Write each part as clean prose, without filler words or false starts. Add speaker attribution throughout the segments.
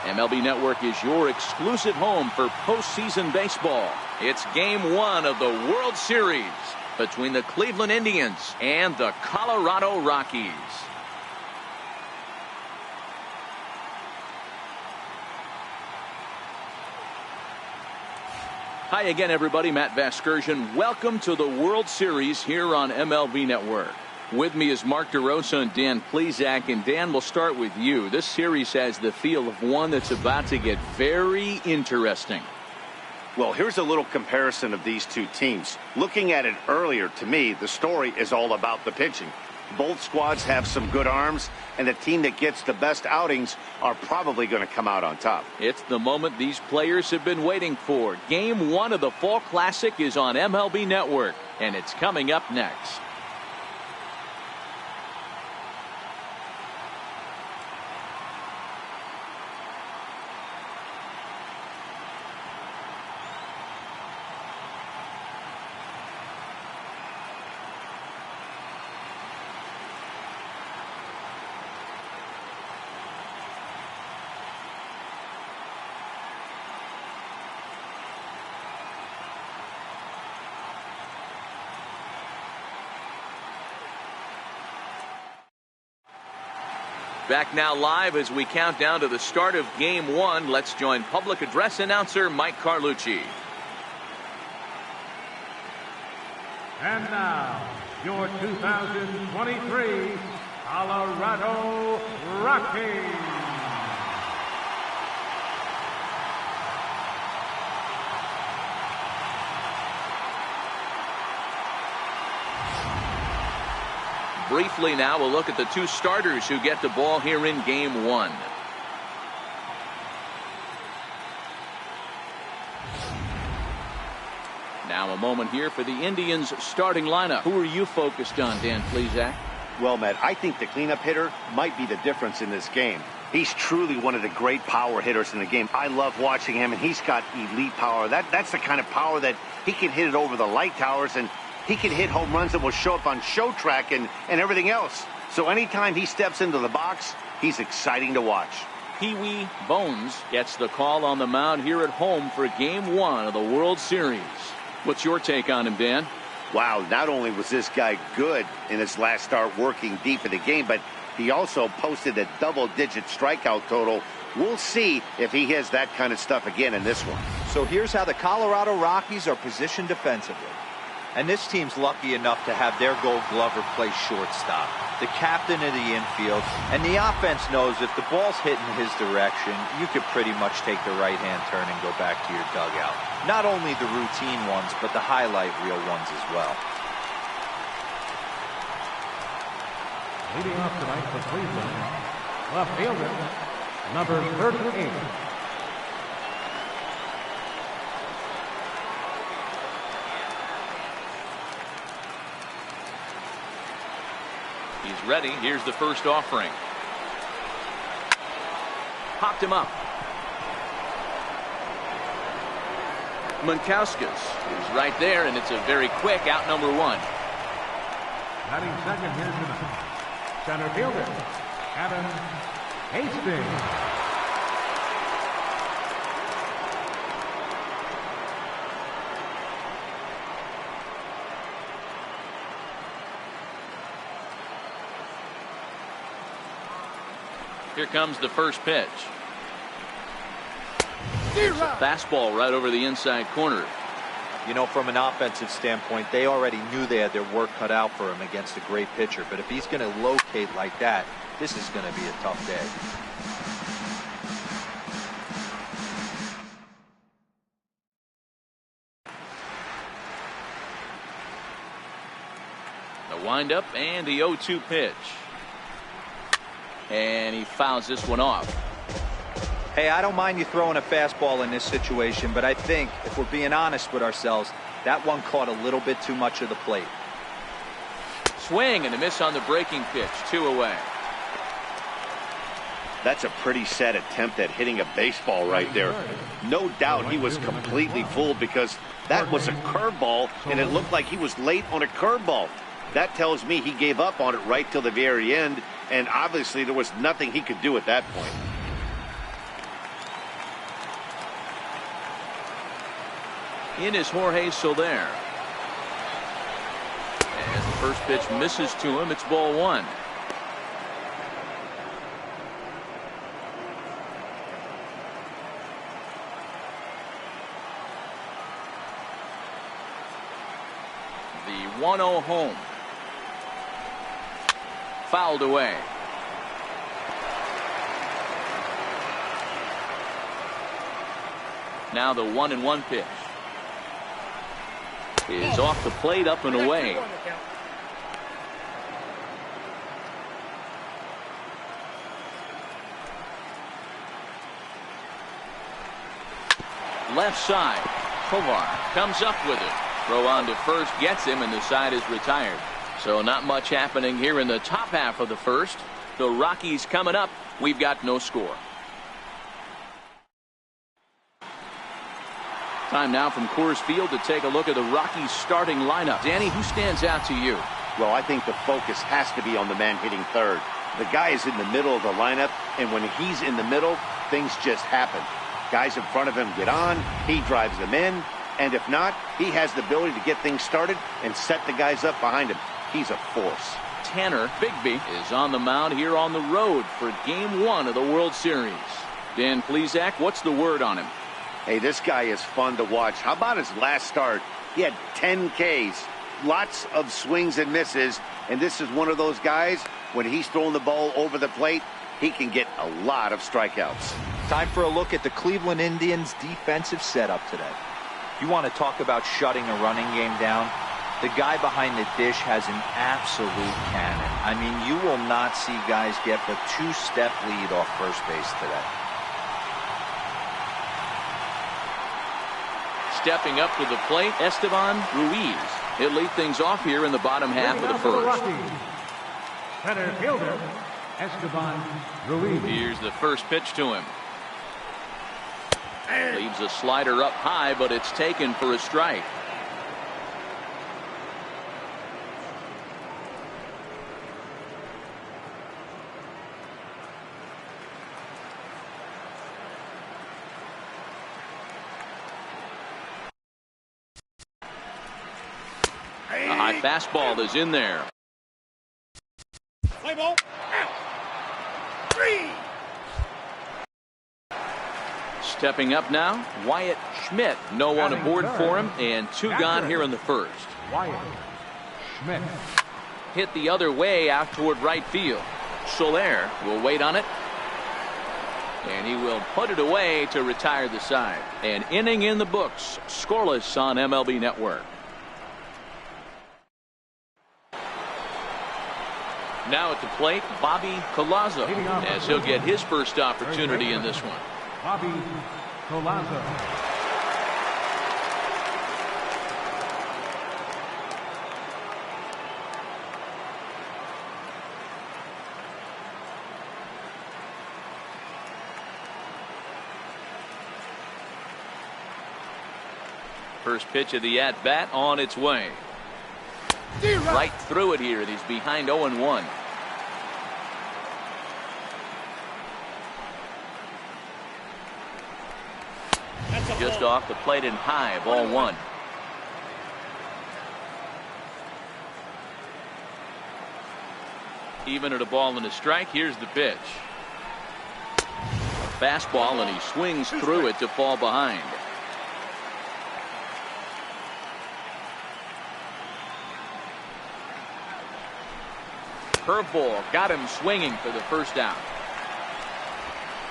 Speaker 1: MLB Network is your exclusive home for postseason baseball. It's Game 1 of the World Series between the Cleveland Indians and the Colorado Rockies. Hi again, everybody. Matt Vasgersian. Welcome to the World Series here on MLB Network. With me is Mark DeRosa and Dan Plesac. And Dan, we'll start with you. This series has the feel of one that's about to get very interesting.
Speaker 2: Well, here's a little comparison of these two teams. Looking at it earlier, to me, the story is all about the pitching. Both squads have some good arms, and the team that gets the best outings are probably going to come out on top.
Speaker 1: It's the moment these players have been waiting for. Game 1 of the Fall Classic is on MLB Network, and it's coming up next. Back now live as we count down to the start of Game 1. Let's join public address announcer Mike Carlucci.
Speaker 3: And now, your 2023 Colorado Rockies.
Speaker 1: Briefly now, we'll look at the two starters who get the ball here in Game 1. Now a moment here for the Indians starting lineup. Who are you focused on, Dan Plesac?
Speaker 2: Well, Matt, I think the cleanup hitter might be the difference in this game. He's truly one of the great power hitters in the game. I love watching him, and he's got elite power. That's the kind of power that he can hit it over the light towers, and he can hit home runs that will show up on show track and everything else. So anytime he steps into the box, he's exciting to watch.
Speaker 1: Pee-wee Bones gets the call on the mound here at home for Game 1 of the World Series. What's your take on him, Dan?
Speaker 2: Wow, not only was this guy good in his last start working deep in the game, but he also posted a double-digit strikeout total. We'll see if he has that kind of stuff again in this one.
Speaker 4: So here's how the Colorado Rockies are positioned defensively. And this team's lucky enough to have their Gold Glover play shortstop, the captain of the infield, and the offense knows if the ball's hitting his direction, you could pretty much take the right-hand turn and go back to your dugout. Not only the routine ones, but the highlight reel ones as well.
Speaker 3: Leading off tonight for Cleveland, left fielder, number 38.
Speaker 1: He's ready. Here's the first offering. Popped him up. Munkauskas is right there, and it's a very quick out number 1.
Speaker 3: Batting second here tonight, center fielder, Adam Hastings.
Speaker 1: Here comes the first pitch. There's a fastball right over the inside corner.
Speaker 4: You know, from an offensive standpoint, they already knew they had their work cut out for him against a great pitcher. But if he's going to locate like that, this is going to be a tough day.
Speaker 1: The windup and the 0-2 pitch. And he fouls this one off.
Speaker 4: Hey, I don't mind you throwing a fastball in this situation, but I think if we're being honest with ourselves, that one caught a little bit too much of the plate.
Speaker 1: Swing and a miss on the breaking pitch. 2 away.
Speaker 2: That's a pretty sad attempt at hitting a baseball right there. No doubt he was completely fooled because that was a curveball, and it looked like he was late on a curveball. That tells me he gave up on it right till the very end, and obviously there was nothing he could do at that point.
Speaker 1: In is Jorge Soler. As the first pitch misses to him, it's ball one. The 1-0 home. Fouled away. Now the 1-1 pitch is off the plate, up and away. Left side. Tovar comes up with it. Throw on to first gets him, and the side is retired. So not much happening here in the top half of the first. The Rockies coming up. We've got no score. Time now from Coors Field to take a look at the Rockies starting lineup. Danny, who stands out to you?
Speaker 2: Well, I think the focus has to be on the man hitting third. The guy is in the middle of the lineup, and when he's in the middle, things just happen. Guys in front of him get on, he drives them in, and if not, he has the ability to get things started and set the guys up behind him. He's a force.
Speaker 1: Tanner Bigby is on the mound here on the road for Game 1 of the World Series. Dan Plesac, what's the word on him?
Speaker 2: Hey, this guy is fun to watch. How about his last start? He had 10 Ks, lots of swings and misses, and this is one of those guys, when he's throwing the ball over the plate, he can get a lot of strikeouts.
Speaker 4: Time for a look at the Cleveland Indians' defensive setup today. You want to talk about shutting a running game down? The guy behind the dish has an absolute cannon. I mean, you will not see guys get the two-step lead off first base today.
Speaker 1: Stepping up to the plate, Esteban Ruiz. He'll lead things off here in the bottom half of the first.
Speaker 3: Center fielder, Esteban Ruiz.
Speaker 1: Here's the first pitch to him. Leaves a slider up high, but it's taken for a strike. A high fastball is in there.
Speaker 3: Play ball. Three.
Speaker 1: Stepping up now, Wyatt Schmidt. No one aboard for him, and two gone here in the first.
Speaker 3: Wyatt Schmidt.
Speaker 1: Hit the other way out toward right field. Soler will wait on it, and he will put it away to retire the side. An inning in the books, scoreless on MLB Network. Now at the plate, Bobby Collazo, as he'll get his first opportunity in this one.
Speaker 3: Bobby Collazo.
Speaker 1: First pitch of the at-bat on its way. Right through it here, and he's behind 0-1. Just off the plate and high, ball one. Even at a ball and a strike, here's the pitch. A fastball, and he swings through it to fall behind. Curveball got him swinging for the first out.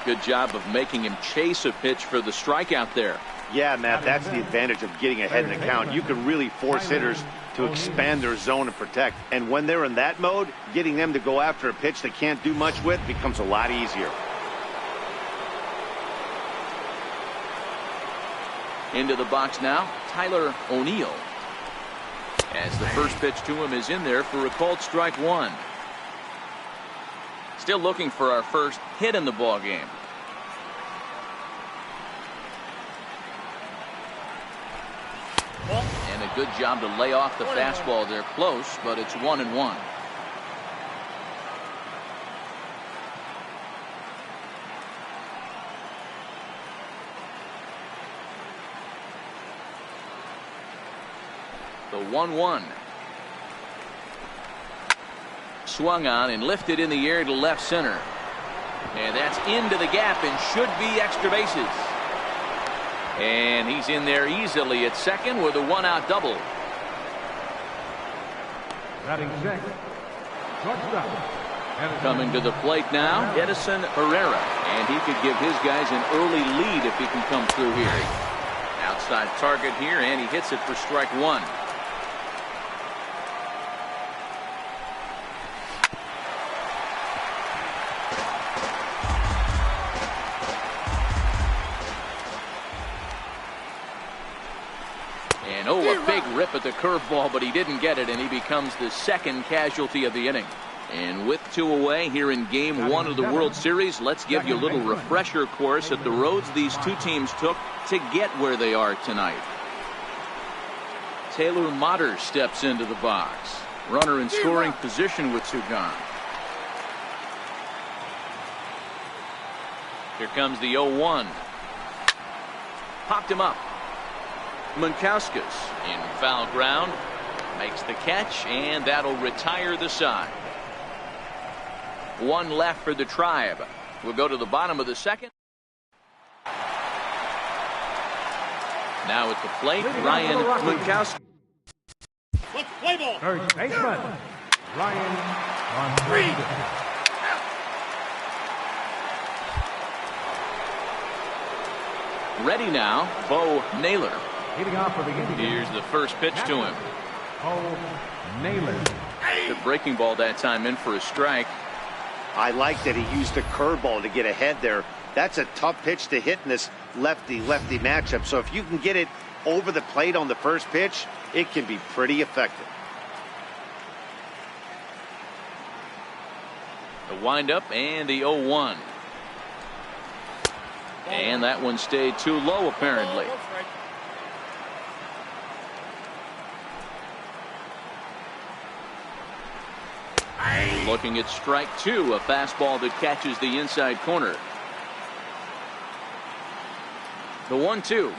Speaker 1: Good job of making him chase a pitch for the strikeout there.
Speaker 2: Yeah, Matt, that's the advantage of getting ahead in the count. You can really force hitters to expand their zone and protect. And when they're in that mode, getting them to go after a pitch they can't do much with becomes a lot easier.
Speaker 1: Into the box now, Tyler O'Neill. As the first pitch to him is in there for a called strike one. Still looking for our first hit in the ball game. And a good job to lay off the fastball there, close, but it's 1-1. The 1-1. Swung on and lifted in the air to left center. And that's into the gap and should be extra bases. And he's in there easily at second with a 1-out double.
Speaker 3: Batting sixth, shortstop.
Speaker 1: Coming to the plate now, Edison Herrera. And he could give his guys an early lead if he can come through here. Outside target here, and he hits it for strike one. And a big rip at the curveball, but he didn't get it, and he becomes the second casualty of the inning. And with 2 away here in game 1 of the World Series, let's give you a little refresher course at the roads these two teams took to get where they are tonight. Taylor Motter steps into the box. Runner in scoring position with 2 gone. Here comes the 0-1. Popped him up. Munkauskas in foul ground. Makes the catch, and that'll retire the side. 1 left for the Tribe. We'll go to the bottom of the second. Now at the plate, Ryan Munkauskas.
Speaker 5: Let's play ball.
Speaker 3: First baseman, Ryan on 3.
Speaker 1: Ready now, Bo Naylor.
Speaker 3: Leading off for the Indians.
Speaker 1: Here's the first pitch to him.
Speaker 3: Bo Naylor.
Speaker 1: The breaking ball that time in for a strike.
Speaker 2: I like that he used the curveball to get ahead there. That's a tough pitch to hit in this lefty-lefty matchup. So if you can get it over the plate on the first pitch, it can be pretty effective.
Speaker 1: The windup and the 0-1. And that one stayed too low apparently. Looking at strike 2, a fastball that catches the inside corner. The 1-2.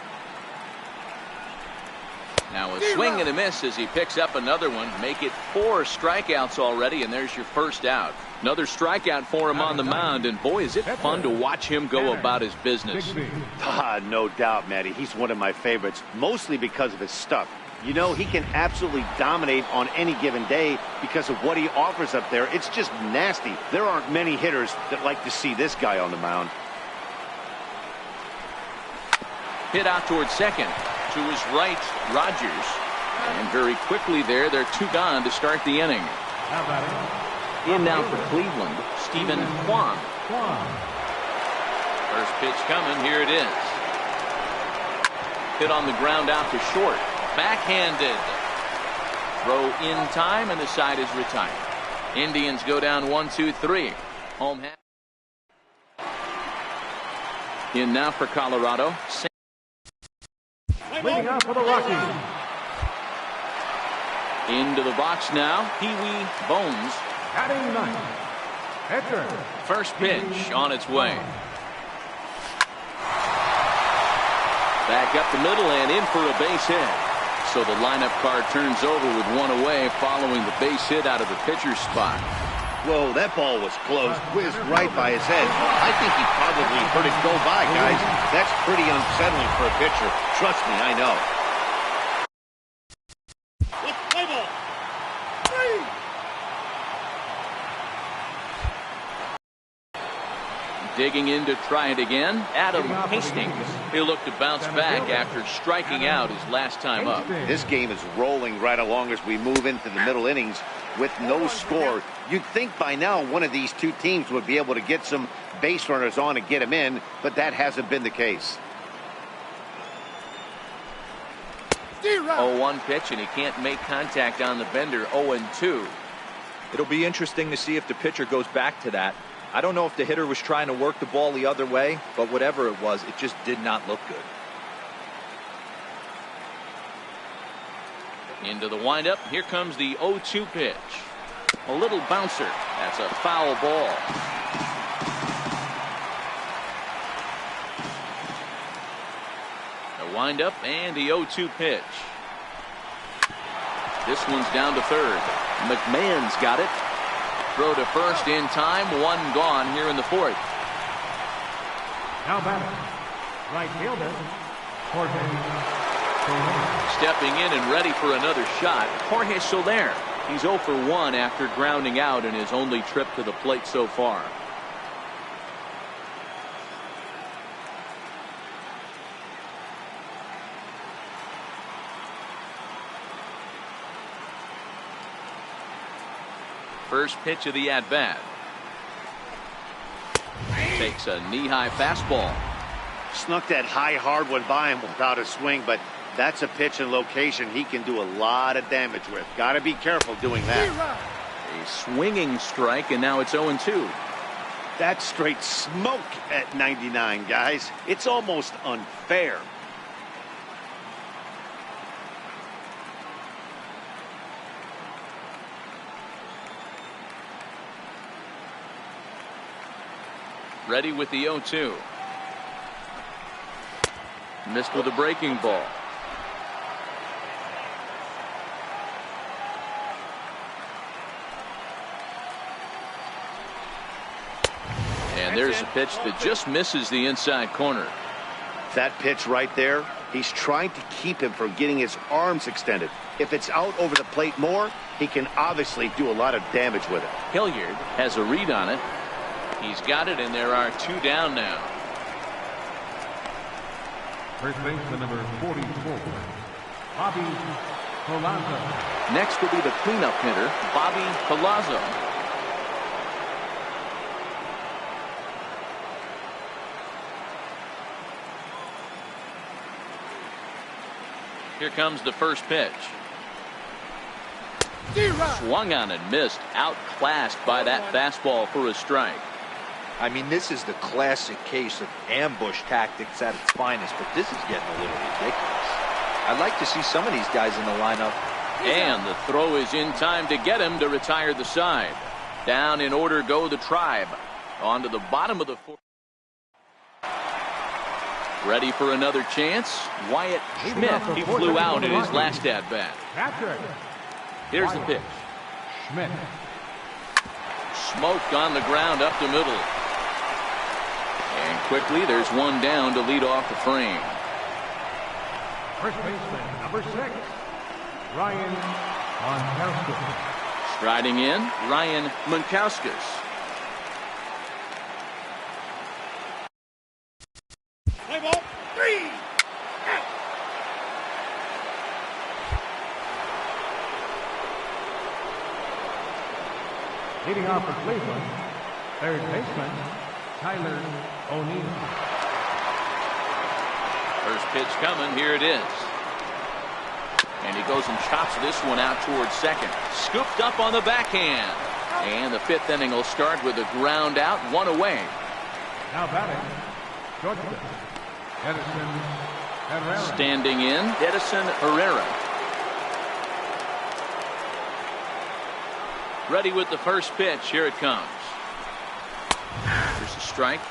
Speaker 1: Now a swing and a miss as he picks up another one. Make it 4 strikeouts already, and there's your first out. Another strikeout for him on the mound, and boy, is it fun to watch him go about his business.
Speaker 2: No doubt, Matty. He's one of my favorites, mostly because of his stuff. You know, he can absolutely dominate on any given day because of what he offers up there. It's just nasty. There aren't many hitters that like to see this guy on the mound.
Speaker 1: Hit out towards second. To his right, Rogers. And very quickly there, they're 2 gone to start the inning. In now for Cleveland, Stephen Kwan. First pitch coming, here it is. Hit on the ground out to short. Backhanded. Throw in time, and the side is retired. Indians go down 1-2-3. Home half. In now for Colorado.
Speaker 3: Leading off for the Rockies.
Speaker 1: Into the box now, Pee-wee Bones.
Speaker 3: Batting ninth, pitcher.
Speaker 1: First pitch on its way. Back up the middle and in for a base hit. So the lineup card turns over with 1 away following the base hit out of the pitcher's spot.
Speaker 2: Whoa, that ball was close, whizzed right by his head. I think he probably heard it go by, guys. That's pretty unsettling for a pitcher. Trust me, I know.
Speaker 5: Let's play ball.
Speaker 1: Digging in to try it again, Adam Hastings. He'll look to bounce back after striking out his last time up.
Speaker 2: This game is rolling right along as we move into the middle innings with no score. You'd think by now one of these two teams would be able to get some base runners on and get them in, but that hasn't been the case.
Speaker 1: 0-1 pitch, and he can't make contact on the bender. 0-2.
Speaker 4: It'll be interesting to see if the pitcher goes back to that. I don't know if the hitter was trying to work the ball the other way, but whatever it was, it just did not look good.
Speaker 1: Into the windup. Here comes the 0-2 pitch. A little bouncer. That's a foul ball. The windup and the 0-2 pitch. This one's down to third. McMahon's got it. Throw to first in time. One gone here in the fourth.
Speaker 3: Now batting, right fielder, Jorge Soler.
Speaker 1: Stepping in and ready for another shot, Jorge Soler. He's 0 for 1 after grounding out in his only trip to the plate so far. First pitch of the at-bat. Takes a knee-high fastball.
Speaker 2: Snuck that high hard one by him without a swing, but that's a pitch and location he can do a lot of damage with. Got to be careful doing that.
Speaker 1: A swinging strike, and now it's 0-2.
Speaker 2: That's straight smoke at 99, guys. It's almost unfair.
Speaker 1: Ready with the 0-2. Missed with a breaking ball. And there's a pitch that just misses the inside corner.
Speaker 2: That pitch right there, he's trying to keep him from getting his arms extended. If it's out over the plate more, he can obviously do a lot of damage with it.
Speaker 1: Hilliard has a read on it. He's got it, and there are 2 down now.
Speaker 3: First baseman number 44, Bobby Palazzo.
Speaker 1: Next will be the cleanup hitter, Bobby Palazzo. Here comes the first pitch. Swung on and missed. Outclassed by that fastball for a strike.
Speaker 4: I mean, this is the classic case of ambush tactics at its finest, but this is getting a little ridiculous. I'd like to see some of these guys in the lineup.
Speaker 1: And the throw is in time to get him to retire the side. Down in order go the Tribe. On to the bottom of the fourth. Ready for another chance. Wyatt Schmidt. He flew out in his last at-bat. Here's the pitch.
Speaker 3: Schmidt.
Speaker 1: Smoke on the ground up the middle. And quickly there's one down to lead off the frame.
Speaker 3: First baseman number 6, Ryan Monkowski.
Speaker 1: Striding in, Ryan Monkowskis.
Speaker 5: Play ball. 3.
Speaker 3: Leading off for Cleveland, third baseman, Tyler O'Neill.
Speaker 1: First pitch coming. Here it is. And he goes and chops this one out towards second. Scooped up on the backhand. And the 5th inning will start with a ground out, 1 away.
Speaker 3: Now batting, Georgia, Edison Herrera.
Speaker 1: Standing in, Edison Herrera. Ready with the first pitch. Here it comes. There's a strike.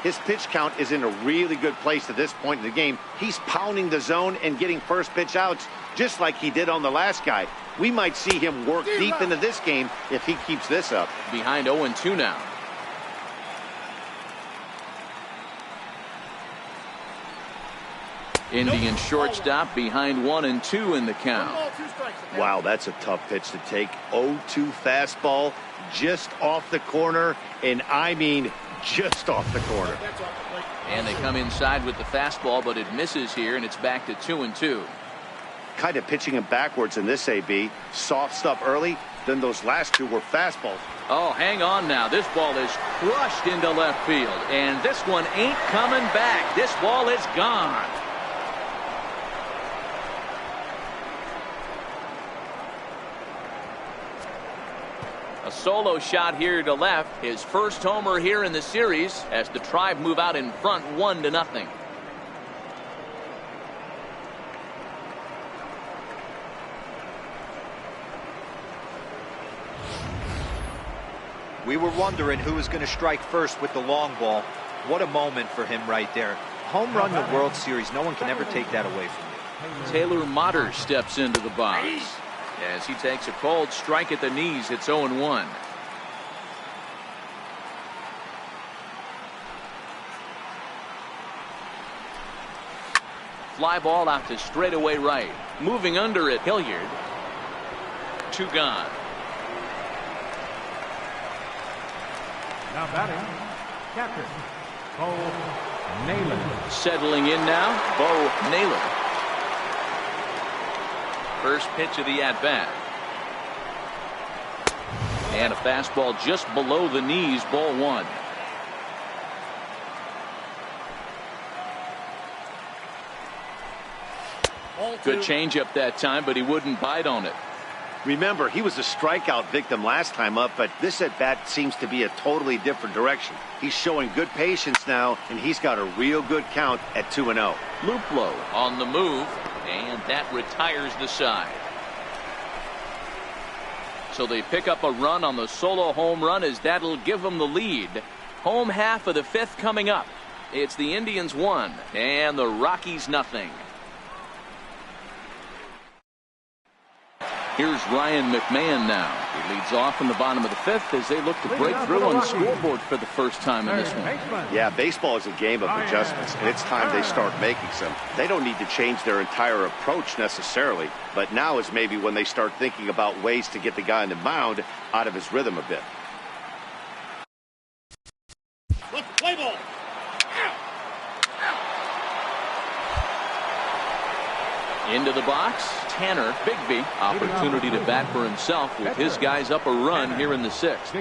Speaker 2: His pitch count is in a really good place at this point in the game. He's pounding the zone and getting first pitch outs just like he did on the last guy. We might see him work deep into this game if he keeps this up.
Speaker 1: Behind 0-2 now. Indian shortstop behind 1-2 in the count.
Speaker 2: Wow, that's a tough pitch to take. 0-2 fastball just off the corner, and I mean just off the corner.
Speaker 1: And they come inside with the fastball, but it misses here, and it's back to 2-2.
Speaker 2: Kind of pitching him backwards in this AB. Soft stuff early, then those last 2 were fastballs.
Speaker 1: Oh, hang on now. This ball is crushed into left field, and this one ain't coming back. This ball is gone. A solo shot here to left. His first homer here in the series as the Tribe move out in front 1-0.
Speaker 4: We were wondering who was going to strike first with the long ball. What a moment for him right there. Home run in the World Series. No one can ever take that away from you.
Speaker 1: Taylor Motter steps into the box. As he takes a cold strike at the knees, it's 0-1. Fly ball out to straightaway right. Moving under it, Hilliard. 2 gone.
Speaker 3: Now batting, catcher, Bo Naylor.
Speaker 1: Settling in now, Bo Naylor. First pitch of the at-bat. And a fastball just below the knees, ball 1. Good changeup that time, but he wouldn't bite on it.
Speaker 2: Remember, he was a strikeout victim last time up, but this at-bat seems to be a totally different direction. He's showing good patience now, and he's got a real good count at 2-0.
Speaker 1: Luplow on the move, and that retires the side. So they pick up a run on the solo home run, as that'll give them the lead. Home half of the 5th coming up. It's the Indians 1 and the Rockies nothing. Here's Ryan McMahon now. He leads off in the bottom of the 5th as they look to break through on the scoreboard for the first time in this one.
Speaker 2: Yeah, baseball is a game of adjustments, and it's time they start making some. They don't need to change their entire approach necessarily, but now is maybe when they start thinking about ways to get the guy on the mound out of his rhythm a bit.
Speaker 5: Left play ball.
Speaker 1: Into the box, Tanner Bigby. Opportunity to bat for himself with his guys up a run here in the 6th.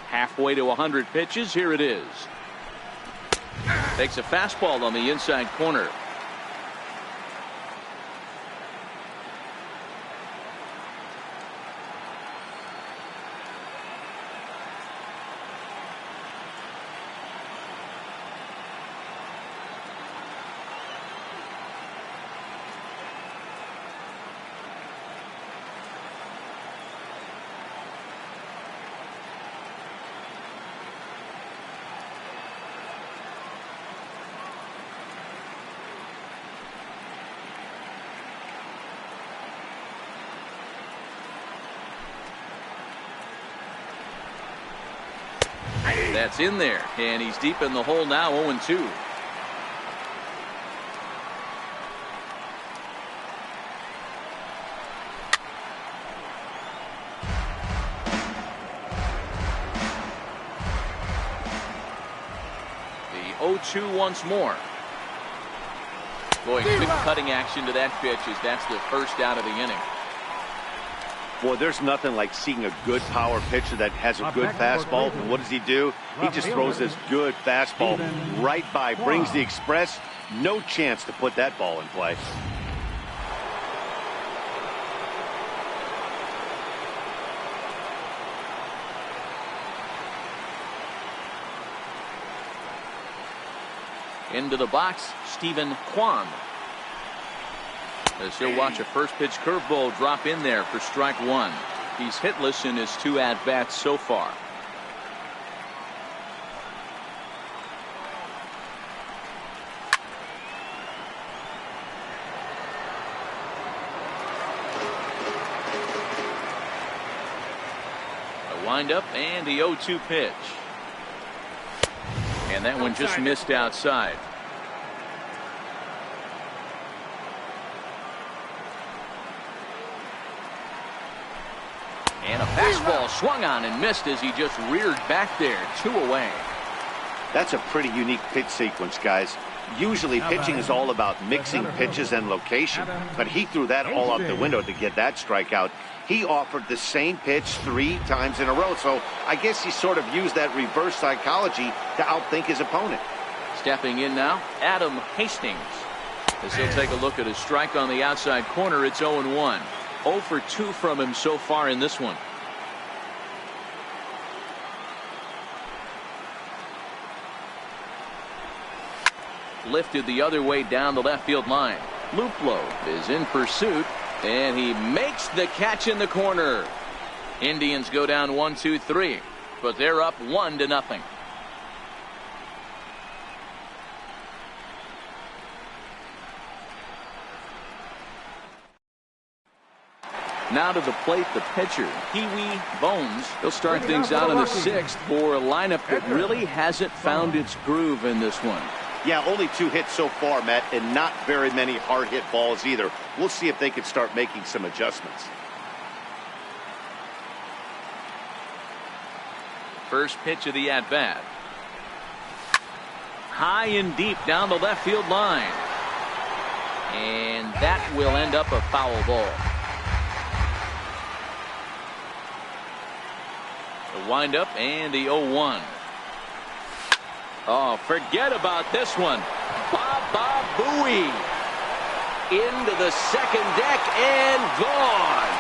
Speaker 1: Halfway to 100 pitches. Here it is. Takes a fastball on the inside corner. That's in there, and he's deep in the hole now, 0-2. The 0-2 once more. Boy, good cutting action to that pitch as that's the first out of the inning.
Speaker 2: Boy, there's nothing like seeing a good power pitcher that has a good fastball. And what does he do? He just throws this good fastball right by, brings the express. No chance to put that ball in play.
Speaker 1: Into the box, Stephen Kwan. As he'll watch a first pitch curveball drop in there for strike one. He's hitless in his 2 at-bats so far. A windup and the 0-2 pitch. And that one just missed outside. And a fastball swung on and missed as he just reared back there. 2 away.
Speaker 2: That's a pretty unique pitch sequence, guys. Usually pitching is all about mixing pitches and location, but he threw that all out the window to get that strikeout. He offered the same pitch 3 times in a row, so I guess he sort of used that reverse psychology to outthink his opponent.
Speaker 1: Stepping in now, Adam Hastings. As he'll take a look at his strike on the outside corner, it's 0-1. 0 for 2 from him so far in this one. Lifted the other way down the left field line. Luplow is in pursuit, and he makes the catch in the corner. Indians go down 1-2-3, but they're up 1-0. Now to the plate, the pitcher, Pee-wee Bones. He'll start things out in the 6th for a lineup that really hasn't found its groove in this one.
Speaker 2: Yeah, only 2 hits so far, Matt, and not very many hard hit balls either. We'll see if they can start making some adjustments.
Speaker 1: First pitch of the at-bat. High and deep down the left field line. And that will end up a foul ball. The windup and the 0-1. Oh, forget about this one. Baba Booey into the second deck and gone.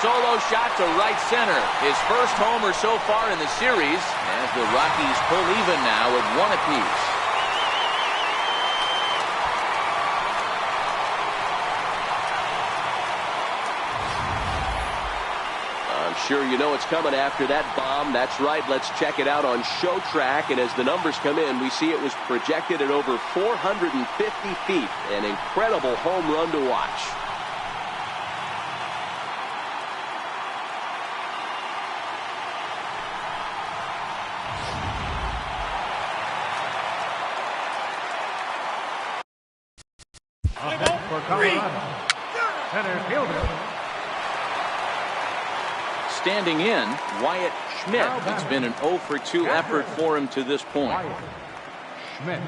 Speaker 1: Solo shot to right center. His first homer so far in the series as the Rockies pull even now at 1 apiece. Sure, you know it's coming after that bomb. That's right. Let's check it out on Show Track. And as the numbers come in, we see it was projected at over 450 feet. An incredible home run to watch.
Speaker 3: For Colorado, center fielder.
Speaker 1: Standing in, Wyatt Schmidt. It's been an 0 for 2 effort for him to this point.
Speaker 3: Schmidt.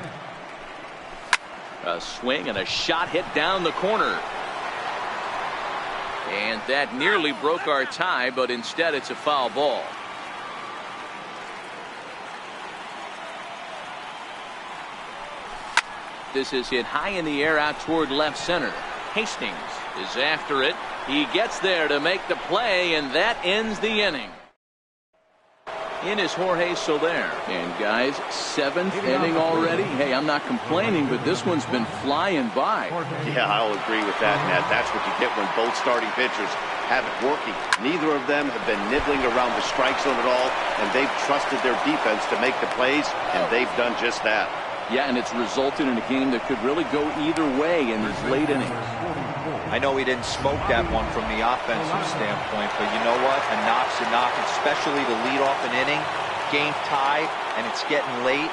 Speaker 1: A swing and a shot hit down the corner. And that nearly broke our tie, but instead it's a foul ball. This is hit high in the air out toward left center. Hastings is after it. He gets there to make the play, and that ends the inning. In is Jorge Soler. And guys, 7th inning already. Hey, I'm not complaining, but this one's been flying by.
Speaker 2: Yeah, I'll agree with that, Matt. That's what you get when both starting pitchers have it working. Neither of them have been nibbling around the strike zone at all, and they've trusted their defense to make the plays, and they've done just that.
Speaker 1: Yeah, and it's resulted in a game that could really go either way in these late innings.
Speaker 4: I know he didn't smoke that one from the offensive standpoint, but you know what? A knock's a knock, especially to lead off an inning, game tied, and it's getting late.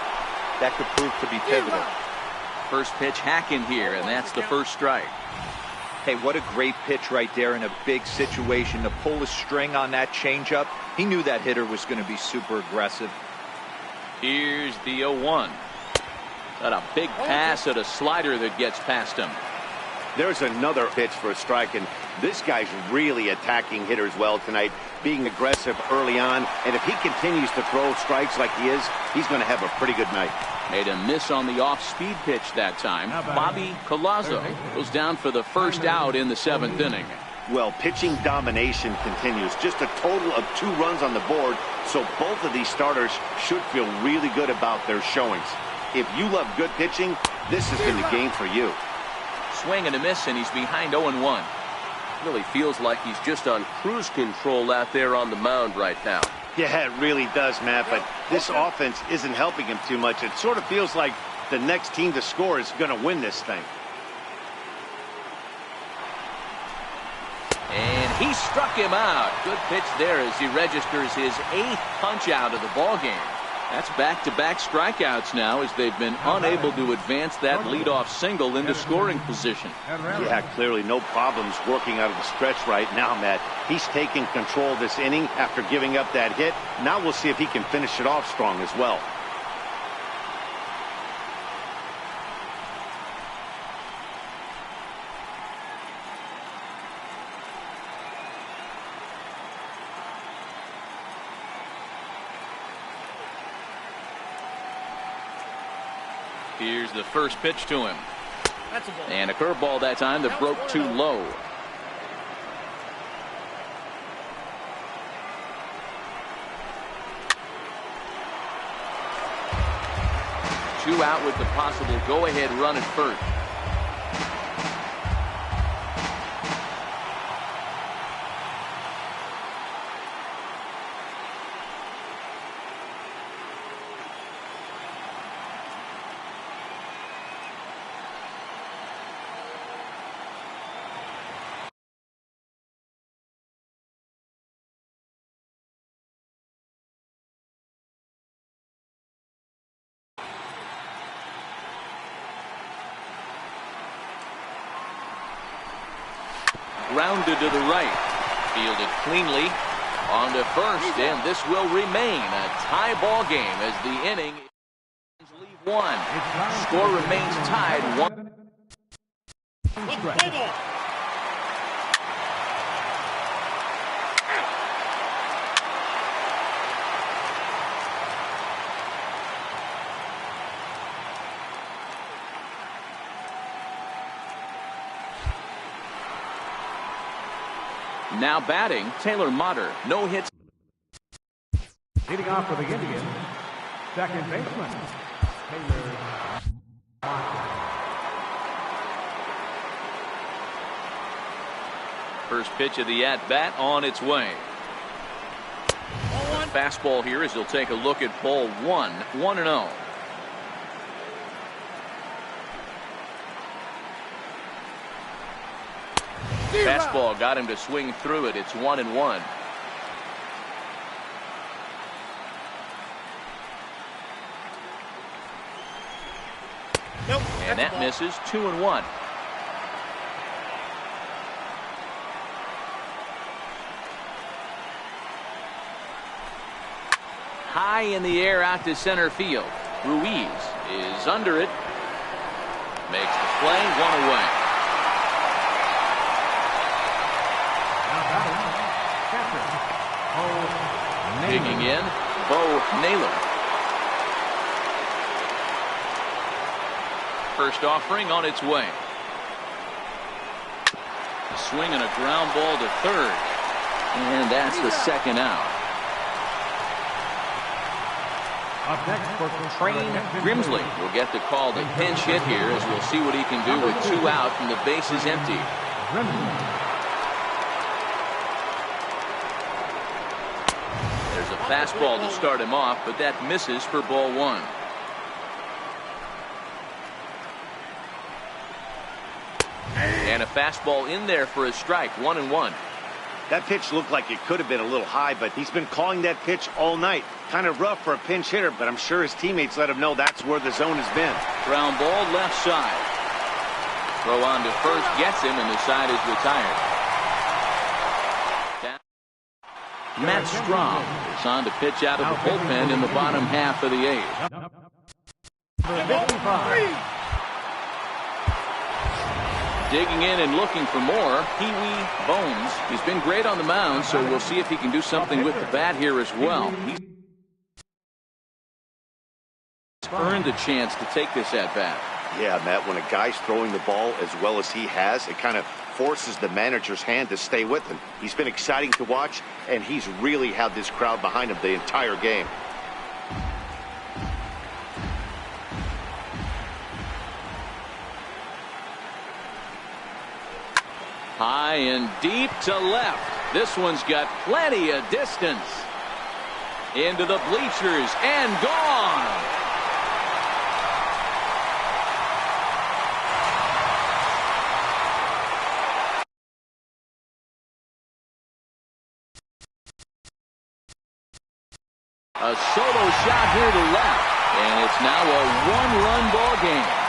Speaker 4: That could prove to be pivotal.
Speaker 1: First pitch hacking here, and that's the first strike.
Speaker 4: Hey, what a great pitch right there in a big situation to pull the string on that changeup. He knew that hitter was going to be super aggressive.
Speaker 1: Here's the 0-1. Got a big pass at a slider that gets past him.
Speaker 2: There's another pitch for a strike, and this guy's really attacking hitters well tonight, being aggressive early on, and if he continues to throw strikes like he is, he's going to have a pretty good night.
Speaker 1: Made a miss on the off-speed pitch that time. Bobby Collazo goes down for the first out in the 7th inning.
Speaker 2: Well, pitching domination continues. Just a total of 2 runs on the board, so both of these starters should feel really good about their showings. If you love good pitching, this has been the game for you.
Speaker 1: Swing and a miss, and he's behind 0-1.
Speaker 6: Really feels like he's just on cruise control out there on the mound right now.
Speaker 2: Yeah, it really does, Matt, but this offense isn't helping him too much. It sort of feels like the next team to score is going to win this thing.
Speaker 1: And he struck him out. Good pitch there as he registers his 8th punch out of the ballgame. That's back-to-back strikeouts now as they've been unable to advance that leadoff single into scoring position.
Speaker 2: Yeah, clearly no problems working out of the stretch right now, Matt. He's taking control of this inning after giving up that hit. Now we'll see if he can finish it off strong as well.
Speaker 1: Here's the first pitch to him.
Speaker 5: That's a ball.
Speaker 1: And a curveball that time that broke too low. Two out with the possible go-ahead run at first. Grounded to the right. Fielded cleanly on to first, and this will remain a tie ball game as the inning leave one. Score remains tied 1.
Speaker 5: Play ball.
Speaker 1: Now batting, Taylor Motter. No hits.
Speaker 3: Leading off for the Indians, second baseman, Taylor Motter.
Speaker 1: First pitch of the at-bat on its way. Fastball here as he'll take a look at ball 1, 1-0. Fastball got him to swing through it. It's 1-1.
Speaker 5: Nope.
Speaker 1: And that misses. 2-1. High in the air out to center field. Ruiz is under it. Makes the play. 1 away. Digging in, Bo Naylor. First offering on its way. A swing and a ground ball to third. And that's the second out.
Speaker 3: Up next for
Speaker 1: Train Grimsley will get the call to pinch hit here as we'll see what he can do with 2 out and the base is empty. Fastball to start him off, but that misses for ball 1.
Speaker 6: And a fastball in there for a strike, 1-1.
Speaker 2: That pitch looked like it could have been a little high, but he's been calling that pitch all night. Kind of rough for a pinch hitter, but I'm sure his teammates let him know that's where the zone has been.
Speaker 1: Ground ball left side. Throw on to first gets him, and the side is retired. Matt Strom is on to pitch out of the bullpen in the bottom half of the eighth. Digging in and looking for more, Pee-wee Bones. He's been great on the mound, so we'll see if he can do something with the bat here as well. He's earned a chance to take this at bat.
Speaker 2: Yeah, Matt, when a guy's throwing the ball as well as he has, it kind of forces the manager's hand to stay with him. He's been exciting to watch, and he's really had this crowd behind him the entire game.
Speaker 1: High and deep to left. This one's got plenty of distance. Into the bleachers and gone. A solo shot here to left, and it's now a one-run ball game.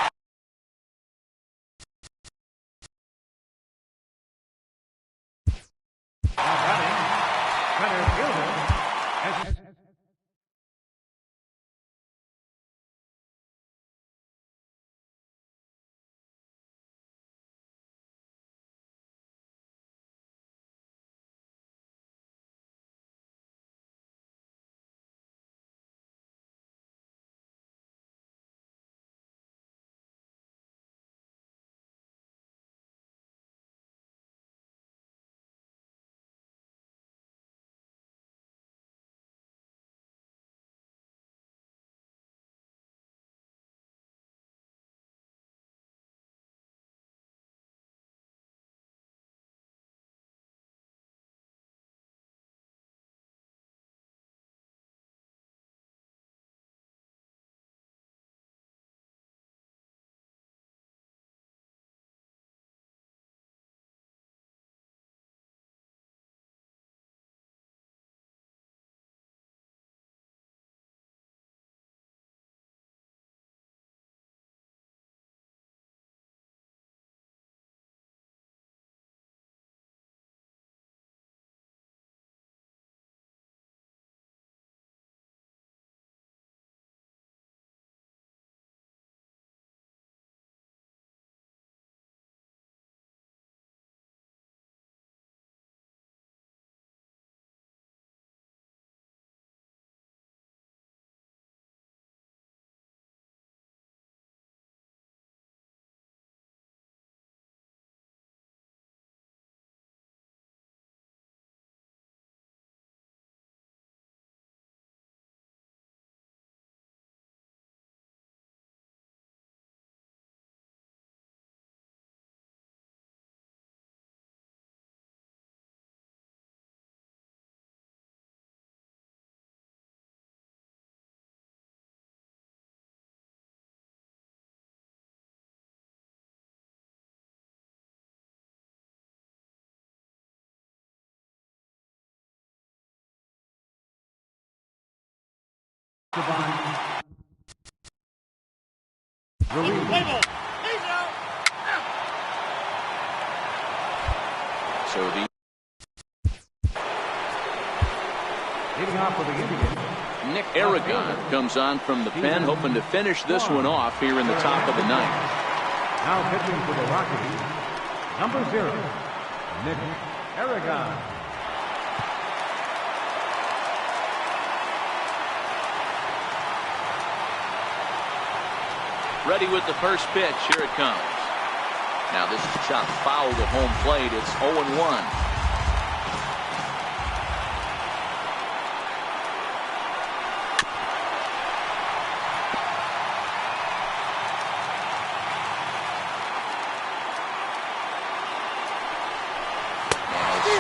Speaker 1: So the
Speaker 3: leading off for the Indians,
Speaker 1: Nick Aragon comes on from the pen, hoping to finish this one off here in the top of the ninth.
Speaker 3: now pitching for the Rockies, number 0, Nick Aragon.
Speaker 1: Ready with the first pitch. Here it comes. Now this is chopped foul to home plate. It's 0-1.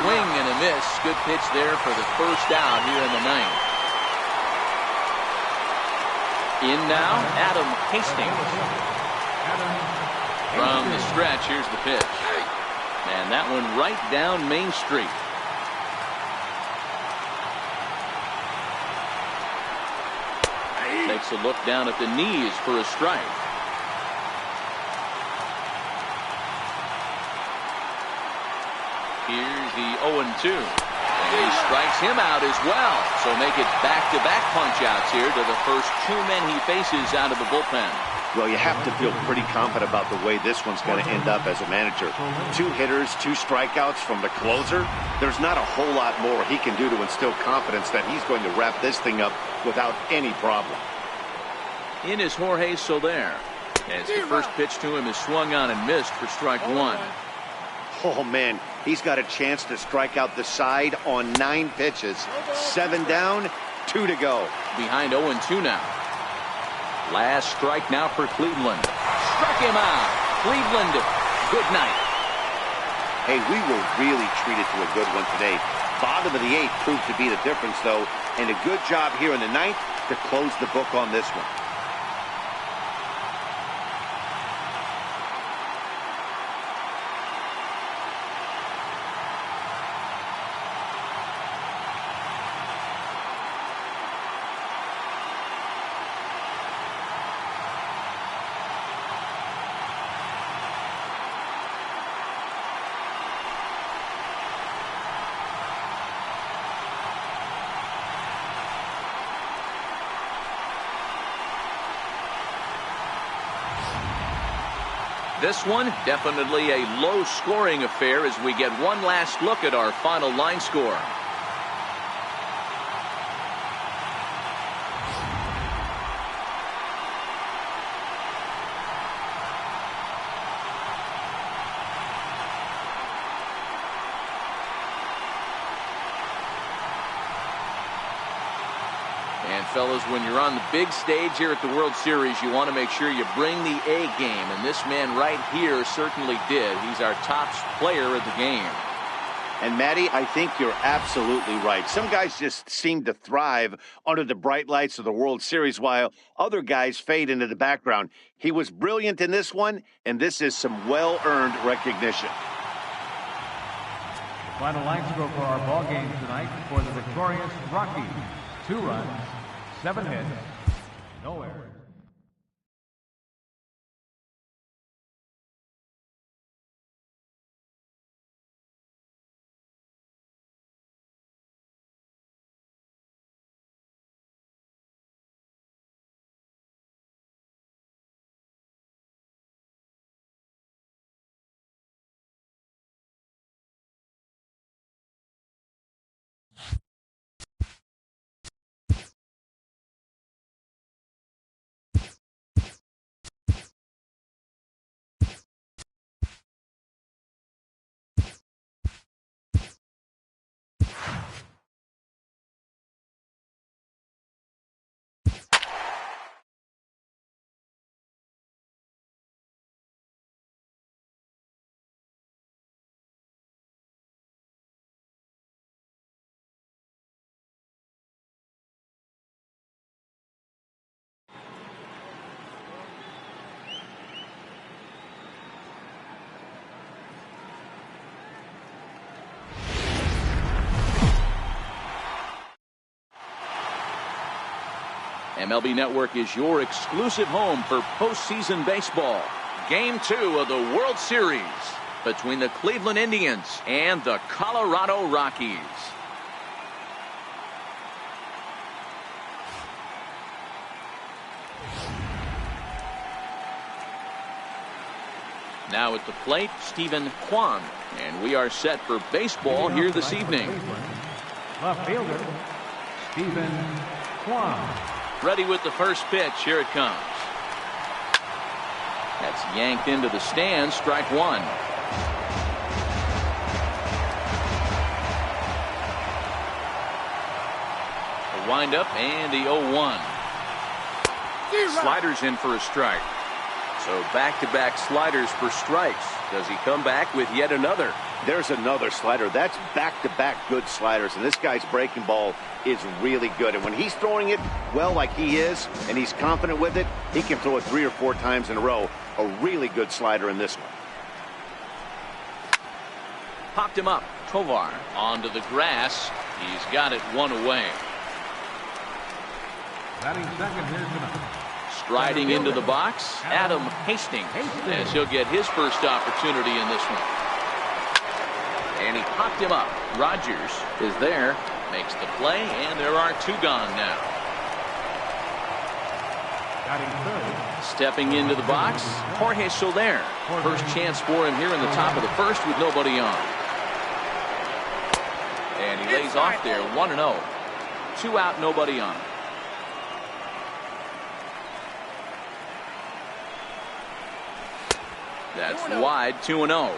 Speaker 1: Swing and a miss. Good pitch there for the first out here in the ninth. In now, Adam Hastings. From the stretch, here's the pitch. And that one right down Main Street. Takes a look down at the knees for a strike. Here's the 0-2. And he strikes him out as well. So make it back-to-back punch-outs here to the first two men he faces out of the bullpen.
Speaker 2: Well, you have to feel pretty confident about the way this one's going to end up as a manager. 2 hitters, 2 strikeouts from the closer. There's not a whole lot more he can do to instill confidence that he's going to wrap this thing up without any problem.
Speaker 1: In is Jorge Soler. As the first pitch to him is swung on and missed for strike 1.
Speaker 2: Oh, man, he's got a chance to strike out the side on 9 pitches. 7 down, 2 to go.
Speaker 1: Behind 0-2 now. Last strike now for Cleveland. Struck him out. Cleveland, good night.
Speaker 2: Hey, we were really treated to a good one today. Bottom of the 8th proved to be the difference, though, and a good job here in the 9th to close the book on this one.
Speaker 1: This one, definitely a low-scoring affair as we get one last look at our final line score. And fellas, when you're on the big stage here at the World Series, you want to make sure you bring the A game. And this man right here certainly did. He's our top player of the game.
Speaker 2: And, Matty, I think you're absolutely right. Some guys just seem to thrive under the bright lights of the World Series while other guys fade into the background. He was brilliant in this one, and this is some well-earned recognition.
Speaker 3: Final line score for our ball game tonight for the victorious Rockies. 2 runs, 7 hits, no errors.
Speaker 1: MLB Network is your exclusive home for postseason baseball. Game 2 of the World Series between the Cleveland Indians and the Colorado Rockies. Now at the plate, Shovin, and we are set for baseball here this evening.
Speaker 3: Left fielder, Shovin.
Speaker 1: Ready with the first pitch. Here it comes. That's yanked into the stands. Strike 1. A windup and the 0-1. Sliders in for a strike. So back-to-back sliders for strikes. Does he come back with yet another?
Speaker 2: There's another slider. That's back-to-back good sliders, and this guy's breaking ball is really good. And when he's throwing it well like he is, and he's confident with it, he can throw it 3 or 4 times in a row. A really good slider in this one.
Speaker 1: Popped him up. Tovar onto the grass. He's got it one away.
Speaker 3: Batting second here tonight.
Speaker 1: Striding into the box, Adam Hastings, as he'll get his first opportunity in this one. And he popped him up. Rogers is there, makes the play, and there are two gone now.
Speaker 3: Batting third.
Speaker 1: Stepping into the box, Jorge Soler. First chance for him here in the top of the first with nobody on. And he lays off there, 1-0. 2 out, nobody on. That's wide, 2-0.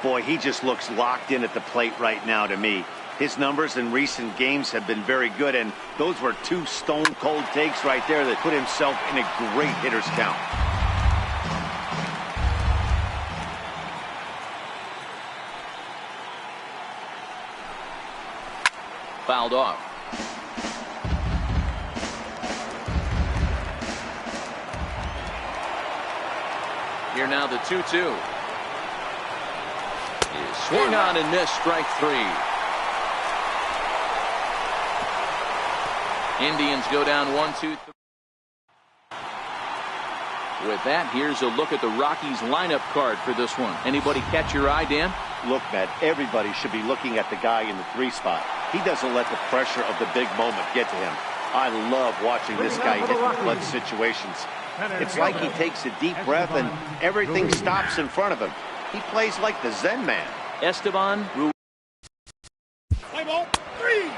Speaker 2: Boy, he just looks locked in at the plate right now to me. His numbers in recent games have been very good, and those were two stone-cold takes right there that put himself in a great hitter's count.
Speaker 1: Fouled off. Here now the 2-2. Swung on and missed, strike 3. Indians go down 1-2. With that, here's a look at the Rockies lineup card for this one. Anybody catch your eye, Dan?
Speaker 2: Look, Matt, everybody should be looking at the guy in the 3 spot. He doesn't let the pressure of the big moment get to him. I love watching this guy hit in clutch situations. It's like he takes a deep breath and everything stops in front of him. He plays like the Zen man.
Speaker 1: Esteban Ruiz.
Speaker 5: Play ball. 3.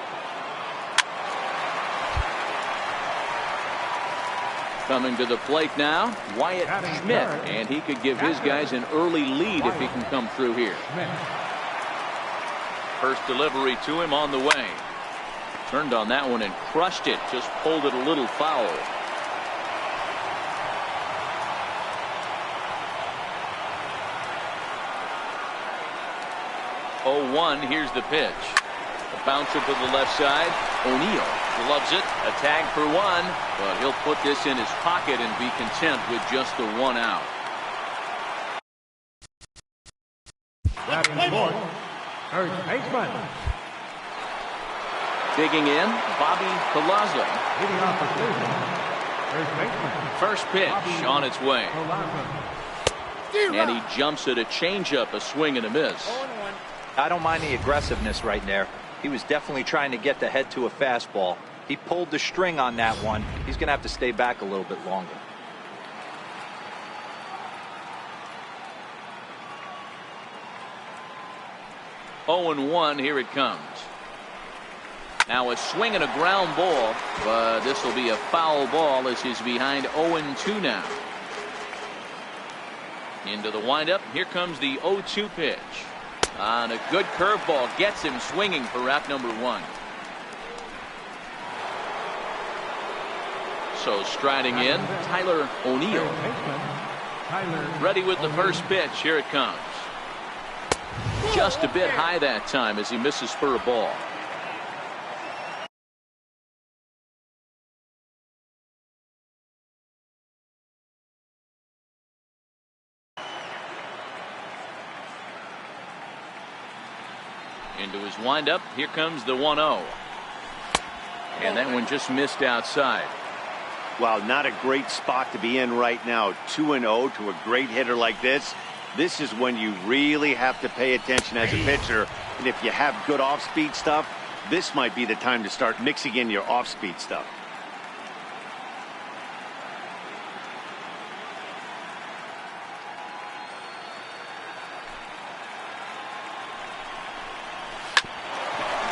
Speaker 1: Coming to the plate now, Wyatt Schmidt, and he could give his guys an early lead if he can come through here. First delivery to him on the way. Turned on that one and crushed it, just pulled it a little foul. Oh, 1, here's the pitch. A bouncer to the left side. O'Neill gloves it. A tag for 1, but he'll put this in his pocket and be content with just the 1 out.
Speaker 3: Batting fourth. First baseman.
Speaker 1: Digging in, Bobby Palazzo.
Speaker 3: Leading off the season. First baseman.
Speaker 1: First pitch on its way.
Speaker 3: Palazzo.
Speaker 1: And he jumps at a changeup, a swing and a miss.
Speaker 4: I don't mind the aggressiveness right there. He was definitely trying to get the head to a fastball. He pulled the string on that one. He's going to have to stay back a little bit longer.
Speaker 1: Oh, 1, here it comes. Now a swing and a ground ball, but this will be a foul ball as he's behind 0-2 now. Into the windup. Here comes the 0-2 pitch. On a good curveball, gets him swinging for out number 1. So striding in, Tyler O'Neill. Ready with the first pitch. Here it comes. Just a bit high that time as he misses for a ball. Into his windup. Here comes the 1-0. And that one just missed outside.
Speaker 2: Wow, not a great spot to be in right now. 2-0 to a great hitter like this. This is when you really have to pay attention as a pitcher. And if you have good off-speed stuff, this might be the time to start mixing in your off-speed stuff.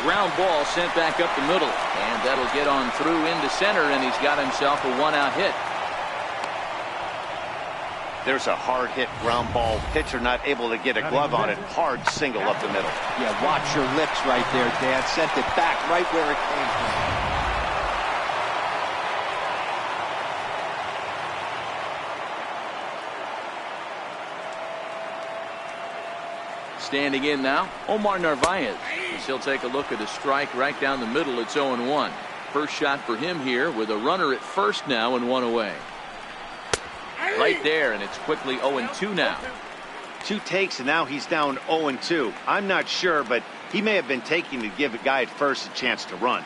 Speaker 1: Ground ball sent back up the middle, and that'll get on through into center, and he's got himself a 1-out hit.
Speaker 2: There's a hard hit ground ball. Pitcher not able to get a glove on it. Hard single up the middle.
Speaker 4: Yeah, watch your lips right there, Dan. Sent it back right where it came from.
Speaker 1: Standing in now, Omar Narvaez. He'll take a look at a strike right down the middle. It's 0-1. First shot for him here with a runner at first now and 1 away. Right there, and it's quickly 0-2 now.
Speaker 2: 2 takes, and now he's down 0-2. I'm not sure, but he may have been taking to give a guy at first a chance to run.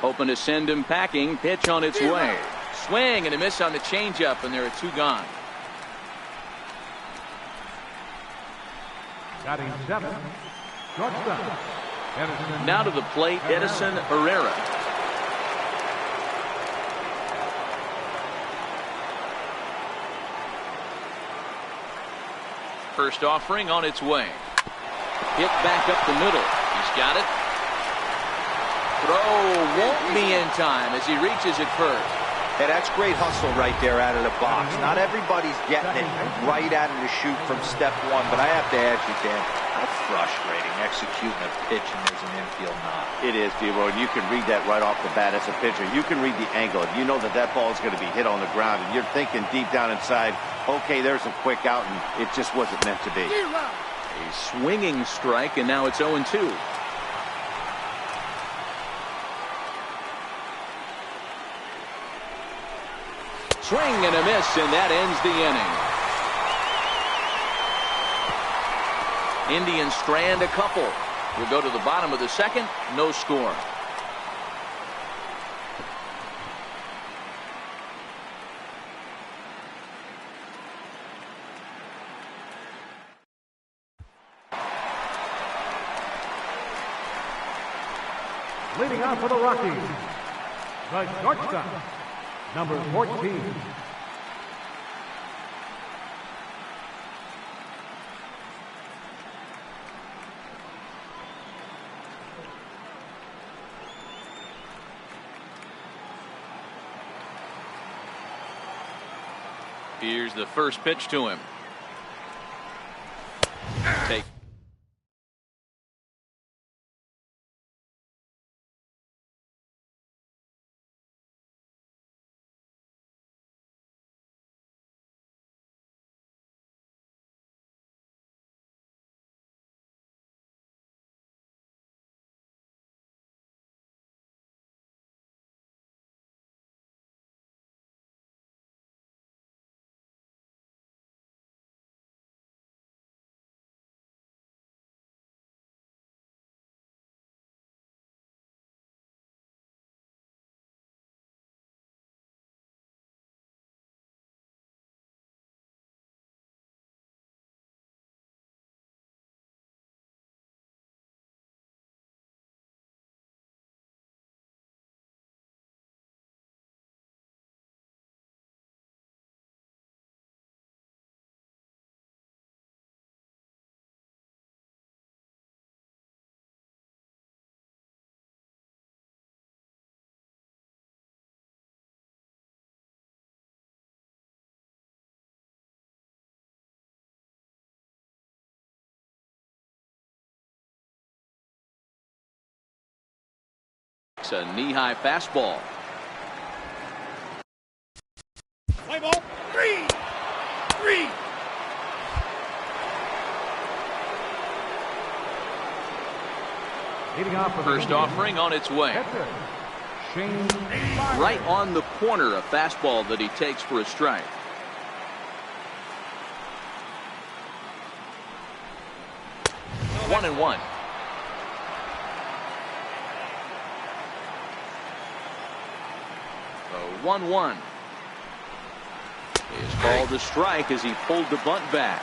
Speaker 1: Hoping to send him packing. Pitch on its way. Swing and a miss on the changeup, and there are 2 gone.
Speaker 3: Batting 7, shortstop. Edison.
Speaker 1: Now to the plate, Edison Herrera. First offering on its way. Hit back up the middle. He's got it. Throw won't be in time as he reaches it first.
Speaker 4: Hey, that's great hustle right there out of the box. Not everybody's getting it right out of the chute from step 1, but I have to ask you, Dan, how frustrating executing a pitch and there's an infield knock.
Speaker 2: It is, D-Roy, and you can read that right off the bat as a pitcher. You can read the angle. If you know that that ball is going to be hit on the ground, and you're thinking deep down inside, okay, there's a quick out, and it just wasn't meant to be.
Speaker 1: A swinging strike, and now it's 0-2. Swing and a miss, and that ends the inning. Indians strand a couple. We'll go to the bottom of the second. No score.
Speaker 3: Leading out for the Rockies, the shortstop, number 14.
Speaker 1: Here's the first pitch to him. Take. It's a knee-high fastball.
Speaker 5: Play ball. 3.
Speaker 3: Leading off for the
Speaker 1: First
Speaker 3: Indians,
Speaker 1: offering on its way.
Speaker 3: catcher, Shane.
Speaker 1: Right on the corner, a fastball that he takes for a strike. One and one. A 1-1 is called a strike as he pulled the bunt back.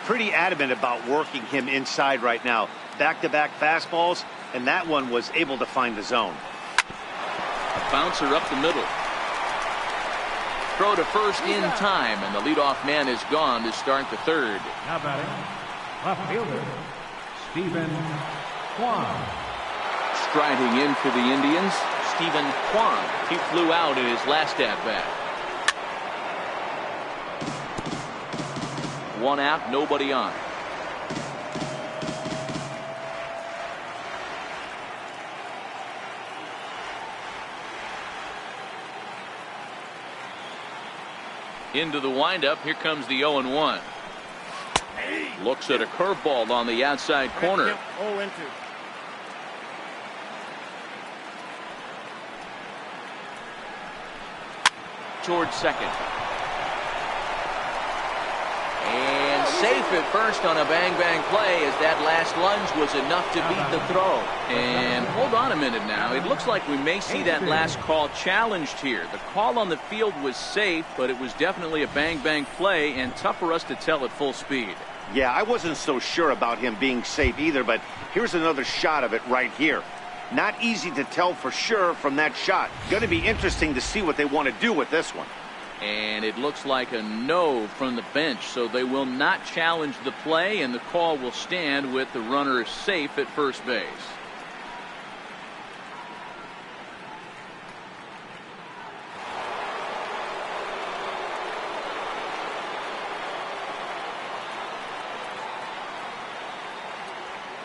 Speaker 2: Pretty adamant about working him inside right now. Back-to-back fastballs, and that one was able to find the zone.
Speaker 1: A bouncer up the middle. Throw to first in time, and the leadoff man is gone to start the third.
Speaker 3: Now batting, left fielder, Stephen Kwan.
Speaker 1: Striding in for the Indians, Stephen Kwan. He flew out in his last at-bat. 1 out, nobody on. Into the windup, here comes the 0-1. Looks at a curveball on the outside corner.
Speaker 5: 0-2.
Speaker 1: towards second. And safe at first on a bang-bang play, as that last lunge was enough to beat the throw. And hold on a minute now. It looks like we may see that last call challenged here. The call on the field was safe, but it was definitely a bang-bang play and tough for us to tell at full speed.
Speaker 2: Yeah, I wasn't so sure about him being safe either, but here's another shot of it right here. Not easy to tell for sure from that shot. Going to be interesting to see what they want to do with this one.
Speaker 1: And it looks like a no from the bench, so they will not challenge the play, and the call will stand with the runner safe at first base.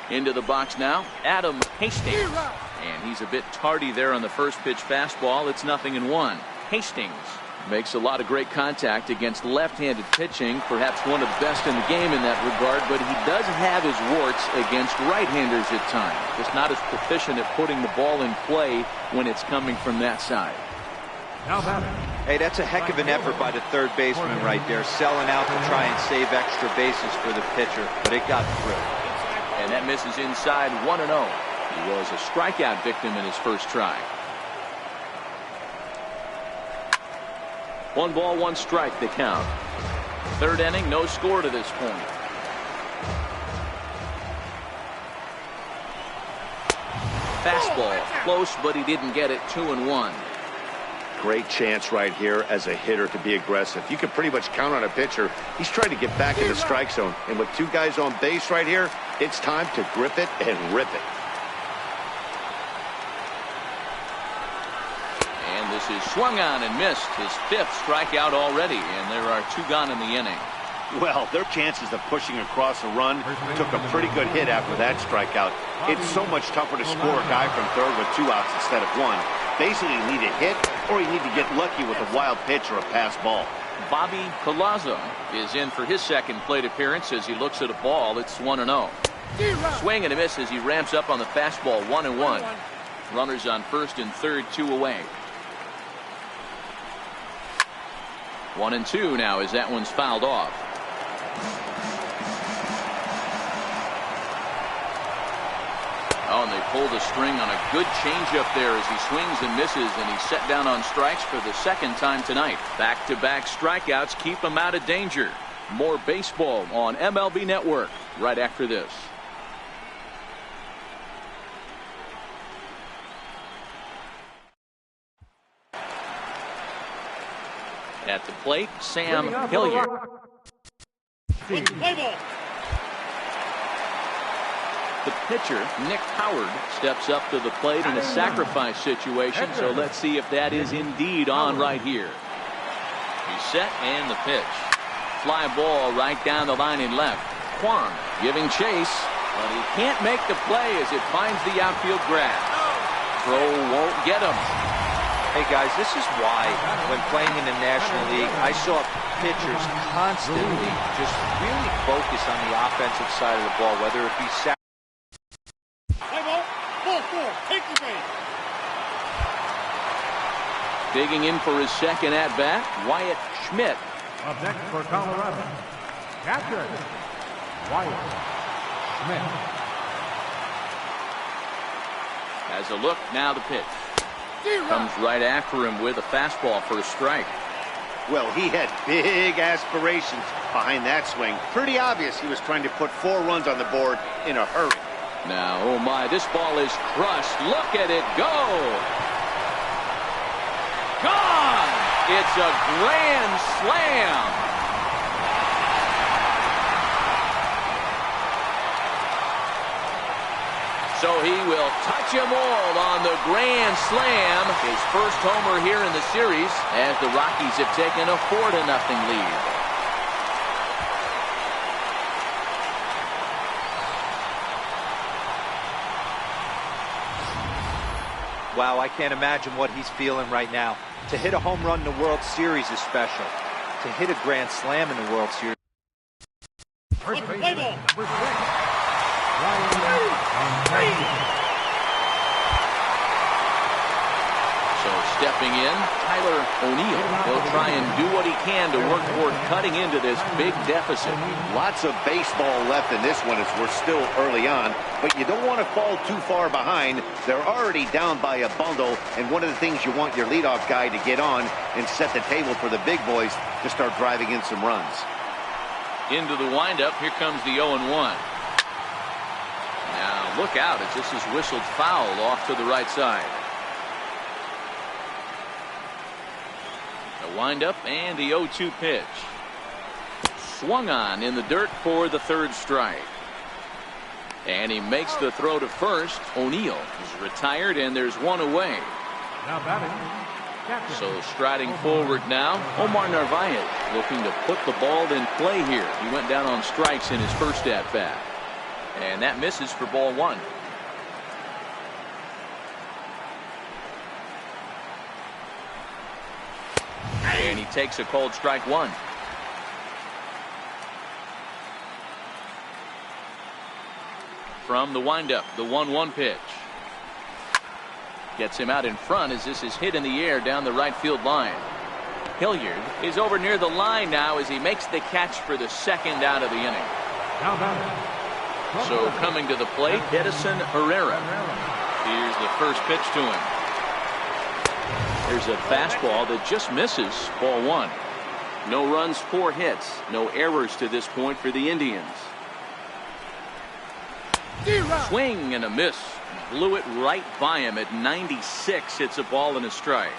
Speaker 1: Into the box now, Adam Hastings. And he's a bit tardy there on the first pitch fastball. It's 0-1. Hastings makes a lot of great contact against left-handed pitching, perhaps one of the best in the game in that regard, but he does have his warts against right-handers at times. Just not as proficient at putting the ball in play when it's coming from that side.
Speaker 4: Hey, that's a heck of an effort by the third baseman right there, selling out to try and save extra bases for the pitcher, but it got through.
Speaker 1: And that misses inside. 1-0. He was a strikeout victim in his first try. 1 ball, 1 strike, the count. Third inning, no score to this point. Fastball, close, but he didn't get it. 2-1.
Speaker 2: Great chance right here as a hitter to be aggressive. You can pretty much count on a pitcher. He's trying to get back in the strike zone. And with 2 guys on base right here, it's time to grip it and rip it.
Speaker 1: And this is swung on and missed. His 5th strikeout already, and there are 2 gone in the inning.
Speaker 2: Well, their chances of pushing across a run took a pretty good hit after that strikeout. It's so much tougher to score a guy from third with 2 outs instead of 1. Basically, you need a hit, or you need to get lucky with a wild pitch or a pass ball.
Speaker 1: Bobby Collazo is in for his second plate appearance as he looks at a ball. It's 1-0. Swing and a miss as he ramps up on the fastball. 1-1. Runners on first and third, 2 away. 1-2 now as that one's fouled off. Oh, and they pulled a string on a good changeup there as he swings and misses, and he's set down on strikes for the second time tonight. Back-to-back strikeouts keep him out of danger. More baseball on MLB Network right after this. At the plate, Sam Hilliard. The pitcher, Nick Howard, steps up to the plate in a sacrifice situation, so let's see if that is indeed on right here. He's set, and the pitch. Fly ball right down the line in left. Kwan giving chase, but he can't make the play as it finds the outfield grass. Throw won't get him.
Speaker 4: Hey guys, this is why when playing in the National League, I saw pitchers constantly just really focus on the offensive side of the ball, whether it be
Speaker 5: Take the base.
Speaker 1: Digging in for his second at-bat, Wyatt Schmidt.
Speaker 3: Up next for Colorado, catcher, Wyatt Schmidt.
Speaker 1: Has a look, now the pitch. Comes right after him with a fastball for a strike.
Speaker 2: Well, he had big aspirations behind that swing. Pretty obvious he was trying to put 4 runs on the board in a hurry.
Speaker 1: Now, oh my, this ball is crushed. Look at it go. Gone! It's a grand slam. So he will touch them all on the grand slam. His first homer here in the series as the Rockies have taken a 4-0 lead.
Speaker 4: wow, I can't imagine what he's feeling right now. To hit a home run in the World Series is special. To hit a grand slam in the World Series.
Speaker 3: First baseman, number 6,
Speaker 1: So Stepping in, Tyler O'Neill. He'll try and do what he can to work toward cutting into this big deficit.
Speaker 2: Lots of baseball left in this one as we're still early on, but you don't want to fall too far behind. They're already down by a bundle, and one of the things you want your leadoff guy to get on and set the table for the big boys to start driving in some runs.
Speaker 1: Into the windup, here comes the 0-1. Now look out as this is whistled foul off to the right side. The windup and the 0-2 pitch. Swung on in the dirt for the third strike. And he makes the throw to first. O'Neill is retired and there's one away.
Speaker 3: Now batting, captain.
Speaker 1: So striding forward now, Omar Narvaez looking to put the ball in play here. He went down on strikes in his first at bat. And that misses for ball one. And he takes a called strike one. From the windup, the 1-1 pitch. Gets him out in front as this is hit in the air down the right field line. Hilliard is over near the line now as he makes the catch for the second out of the inning.
Speaker 3: Now batting.
Speaker 1: So coming to the plate, Edison Herrera. Here's the first pitch to him. There's a fastball that just misses ball one.
Speaker 6: No runs, 4 hits, no errors to this point for the Indians.
Speaker 1: Swing and a miss. Blew it right by him at 96. It's a ball and a strike.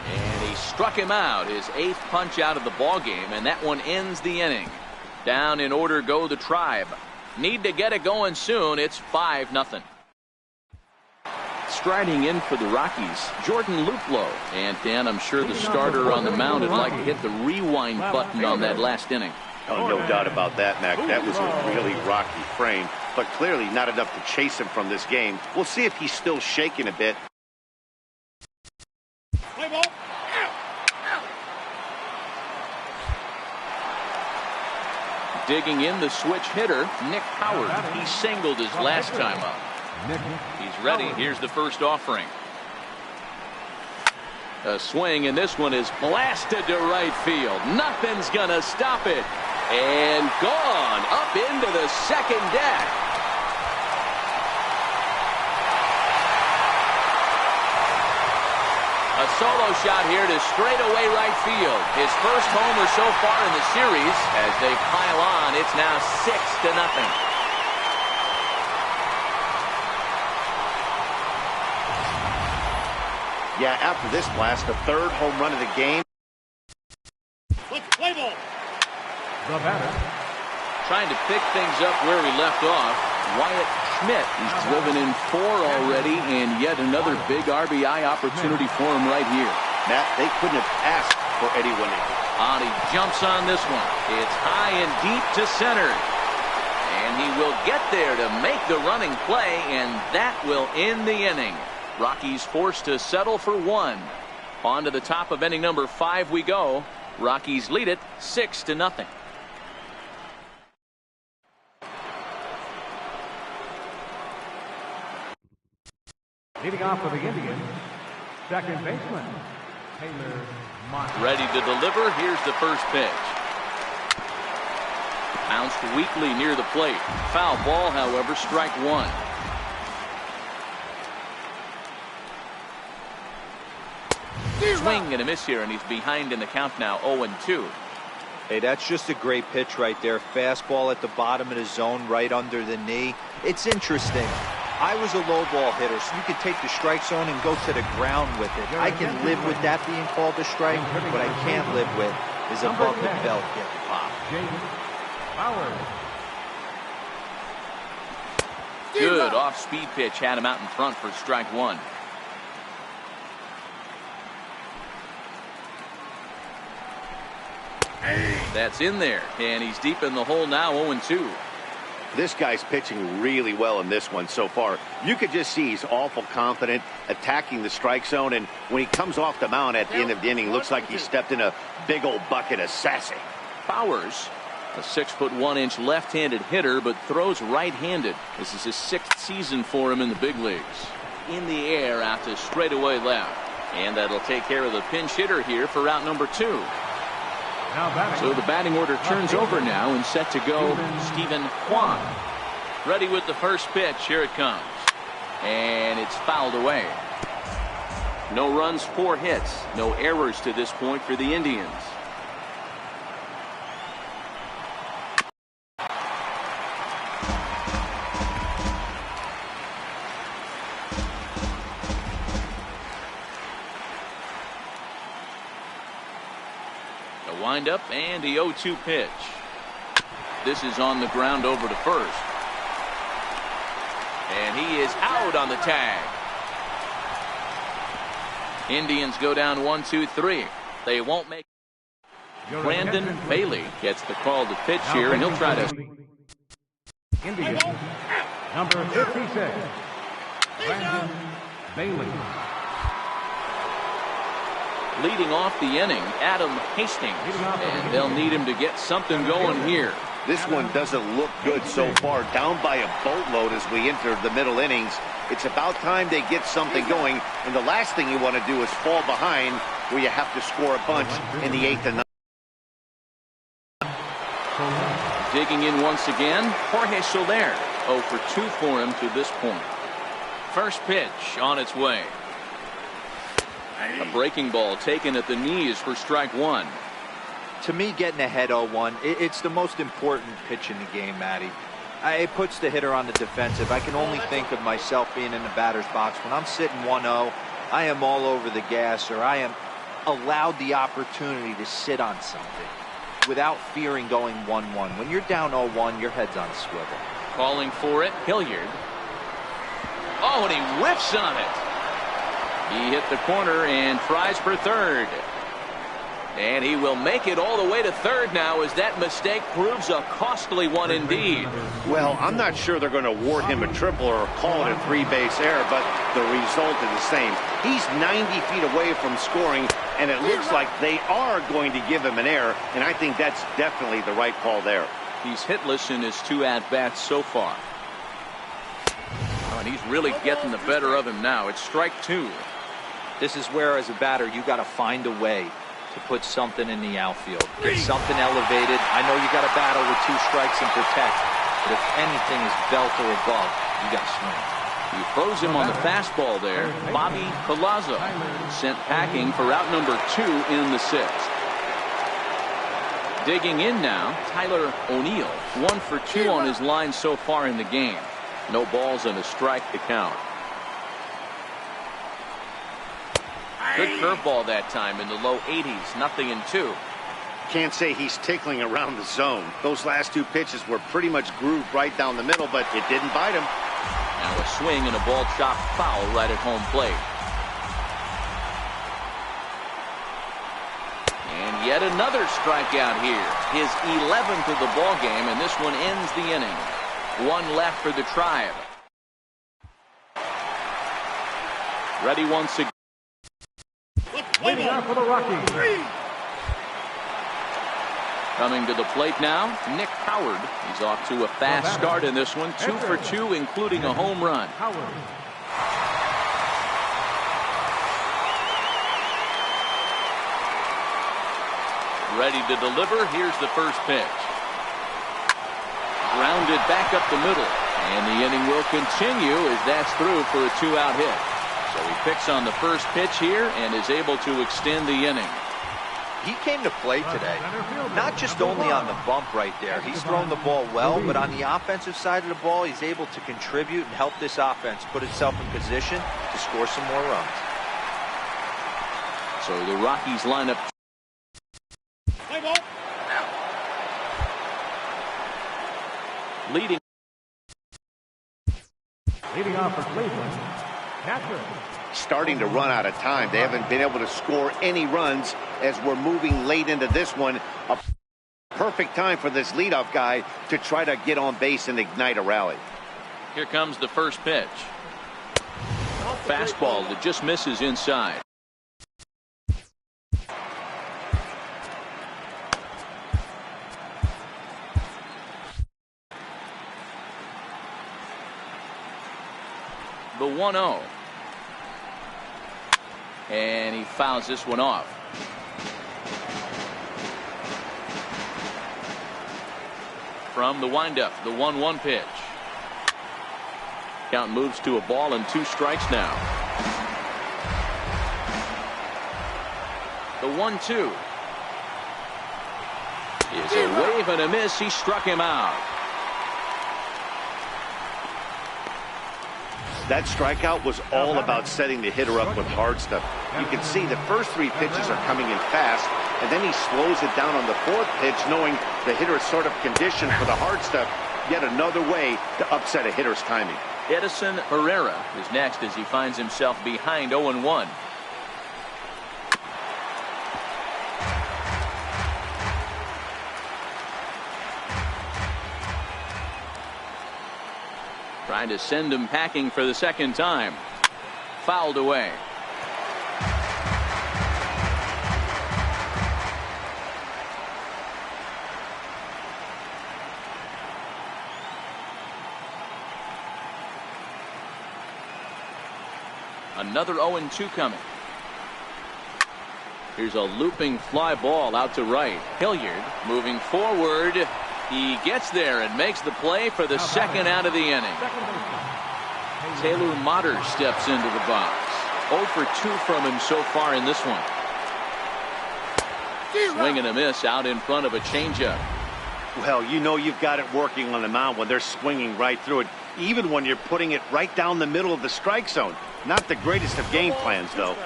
Speaker 1: And he struck him out, his 8th punch out of the ball game, and that one ends the inning. Down in order go the Tribe. Need to get it going soon. It's 5-0. Striding in for the Rockies, Jordan Luplow. And Dan, I'm sure the starter on the mound would like to hit the rewind button on that last inning.
Speaker 2: Oh, no doubt about that, Mac. That was a really rocky frame, but clearly not enough to chase him from this game. We'll see if he's still shaking a bit.
Speaker 5: Play ball.
Speaker 1: Digging in the switch hitter, Nick Howard. He singled his last time up. He's ready. Here's the first offering. A swing, and this one is blasted to right field. Nothing's gonna stop it. And gone up into the second deck. A solo shot here to straightaway right field. His first homer so far in the series. As they pile on, it's now 6-0.
Speaker 2: Yeah, after this blast, the 3rd home run of the game.
Speaker 5: Let's play ball.
Speaker 3: The batter.
Speaker 1: Trying to pick things up where we left off. Wyatt Schmidt. He's driven in 4 already, and yet another big RBI opportunity for him right here.
Speaker 2: Matt, they couldn't have asked for anyone else.
Speaker 1: He jumps on this one. It's high and deep to center. And he will get there to make the running play, and that will end the inning. Rockies forced to settle for 1. On to the top of inning number 5 we go. Rockies lead it 6-0.
Speaker 3: Leading off for the Indians, second baseman, Taylor Motte.
Speaker 1: Ready to deliver. Here's the first pitch. Bounced weakly near the plate. Foul ball, however, strike one. Swing and a miss here, and he's behind in the count now, 0-2.
Speaker 4: Hey, that's just a great pitch right there. Fastball at the bottom of the zone, right under the knee. It's interesting. I was a low ball hitter, so you could take the strike zone and go to the ground with it. I can live with that being called a strike. What I can't live with is above the belt getting popped.
Speaker 1: Good off-speed pitch had him out in front for strike one. That's in there, and he's deep in the hole now, 0-2.
Speaker 2: This guy's pitching really well in this one so far. You could just see he's awful confident attacking the strike zone, and When he comes off the mound at the end of the inning, looks like he stepped in a big old bucket of sassy.
Speaker 1: Bowers, a 6'1" left-handed hitter, but throws right-handed. This is his 6th season for him in the big leagues. In the air out to straightaway left. And that'll take care of the pinch hitter here for out number 2. So the batting order turns over now and set to go Shovin. Ready with the first pitch. Here it comes. And it's fouled away. No runs, 4 hits. No errors to this point for the Indians. The windup and the 0-2 pitch. This is on the ground over to first. And he is out on the tag. Indians go down 1-2-3. They won't make. Brandon Bailey gets the call to pitch here, and he'll try to.
Speaker 3: Indians, number 56, Brandon Bailey.
Speaker 1: Leading off the inning, Adam Hastings, and they'll need him to get something going here.
Speaker 2: This one doesn't look good so far. Down by a boatload as we enter the middle innings. It's about time they get something going, and the last thing you want to do is fall behind where you have to score a bunch in the 8th and 9th.
Speaker 1: Digging in once again, Jorge Soler. 0 for 2 for him to this point. First pitch on its way. A breaking ball taken at the knees for strike 1.
Speaker 4: To me, getting ahead 0-1, it's the most important pitch in the game, Matty. It puts the hitter on the defensive. I can only think of myself being in the batter's box. When I'm sitting 1-0, I am all over the gas, or I am allowed the opportunity to sit on something without fearing going 1-1. When you're down 0-1, your head's on a swivel.
Speaker 1: Calling for it, Hilliard. Oh, and he whiffs on it. He hit the corner and tries for third. And he will make it all the way to third now as that mistake proves a costly one indeed.
Speaker 2: Well, I'm not sure they're going to award him a triple or call it a 3-base error, but the result is the same. He's 90 feet away from scoring, and it looks like they are going to give him an error, and I think that's definitely the right call there.
Speaker 1: He's hitless in his 2 at-bats so far. Oh, and he's really getting the better of him now. It's strike 2.
Speaker 4: This is where, as a batter, you got to find a way to put something in the outfield. Get something elevated. I know you got to battle with 2 strikes and protect, but if anything is belt or above, you got to swing.
Speaker 1: He throws him on the fastball there. Bobby Palazzo sent packing for out number 2 in the 6th. Digging in now, Tyler O'Neill. 1 for 2 on his line so far in the game. No balls and a strike to count. Good curveball that time in the low 80s. 0-2.
Speaker 2: Can't say he's tickling around the zone. Those last 2 pitches were pretty much grooved right down the middle, but it didn't bite him.
Speaker 1: Now a swing and a ball chopped foul right at home plate. And yet another strikeout here. His 11th of the ball game, and this one ends the inning. 1 left for the Tribe. Ready once again.
Speaker 3: Leading off for the Rockies.
Speaker 1: Coming to the plate now, Nick Howard. He's off to a fast start in this one. 2 for 2, including a home run.
Speaker 3: Howard.
Speaker 1: Ready to deliver. Here's the first pitch. Grounded back up the middle. And the inning will continue as that's through for a 2-out hit. So he picks on the first pitch here and is able to extend the inning.
Speaker 4: He came to play today, not just only on the bump right there. He's thrown the ball well, but on the offensive side of the ball, he's able to contribute and help this offense put itself in position to score some more runs.
Speaker 1: So the Rockies line up. Leading
Speaker 3: off for Cleveland, catcher.
Speaker 2: Starting to run out of time. They haven't been able to score any runs as we're moving late into this one. A perfect time for this leadoff guy to try to get on base and ignite a rally.
Speaker 1: Here comes the first pitch. Fastball that just misses inside. The 1-0. And he fouls this one off. From the windup, the 1-1 pitch. Count moves to a ball and 2 strikes now. The 1-2 is a wave and a miss. He struck him out.
Speaker 2: That strikeout was all about setting the hitter up with hard stuff. You can see the first 3 pitches are coming in fast, and then he slows it down on the 4th pitch, knowing the hitter is sort of conditioned for the hard stuff. Yet another way to upset a hitter's timing.
Speaker 1: Edison Herrera is next as he finds himself behind 0-1. Trying to send him packing for the 2nd time. Fouled away. Another 0-2 coming. Here's a looping fly ball out to right. Hilliard moving forward. He gets there and makes the play for the 2nd out of the inning. Taylor Motter steps into the box. 0 for 2 from him so far in this one. Swing and a miss out in front of a changeup.
Speaker 2: Well, you know you've got it working on the mound when they're swinging right through it, even when you're putting it right down the middle of the strike zone. Not the greatest of game plans, though.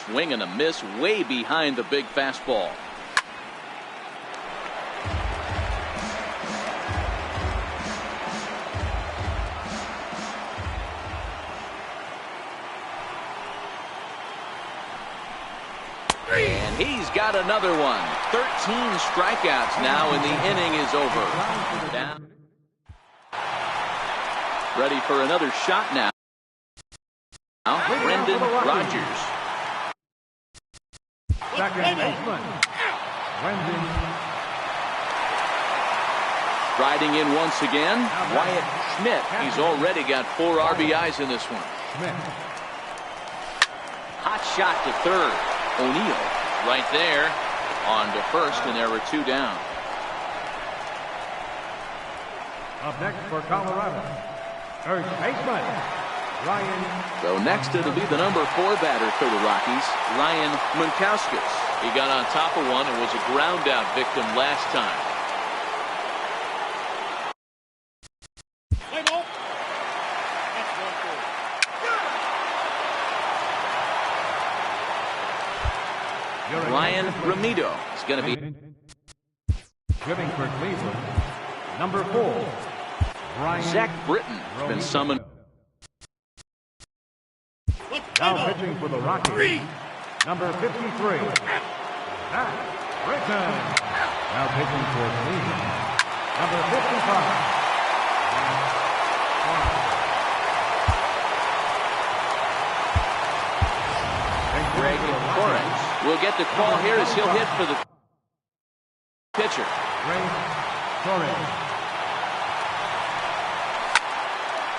Speaker 1: Swing and a miss way behind the big fastball. And he's got another one. 13 strikeouts now, and the inning is over. Down. Ready for another shot now. Brendan Rodgers.
Speaker 3: Second baseman, Brendan.
Speaker 1: Riding in once again, Wyatt Schmidt. He's already got 4 RBIs in this one.
Speaker 3: Schmidt.
Speaker 1: Hot shot to 3rd. O'Neill right there on to 1st, and there were 2 down.
Speaker 3: Up next for Colorado, first baseman, Ryan.
Speaker 1: So next it'll be the number 4 batter for the Rockies, Ryan Munkauskas. He got on top of one and was a ground out victim last time.
Speaker 5: Play ball. That's 1-2.
Speaker 1: Ryan Ramito is going to be
Speaker 3: Giving for Cleveland, number 4, Ryan.
Speaker 1: Zach Britton has been summoned.
Speaker 3: Now pitching for the Rockies, number 53, Zach Britton. Now pitching for Cleveland, number 55.
Speaker 1: Greg Torres will get the call here as he'll hit for the pitcher.
Speaker 3: Greg Torres.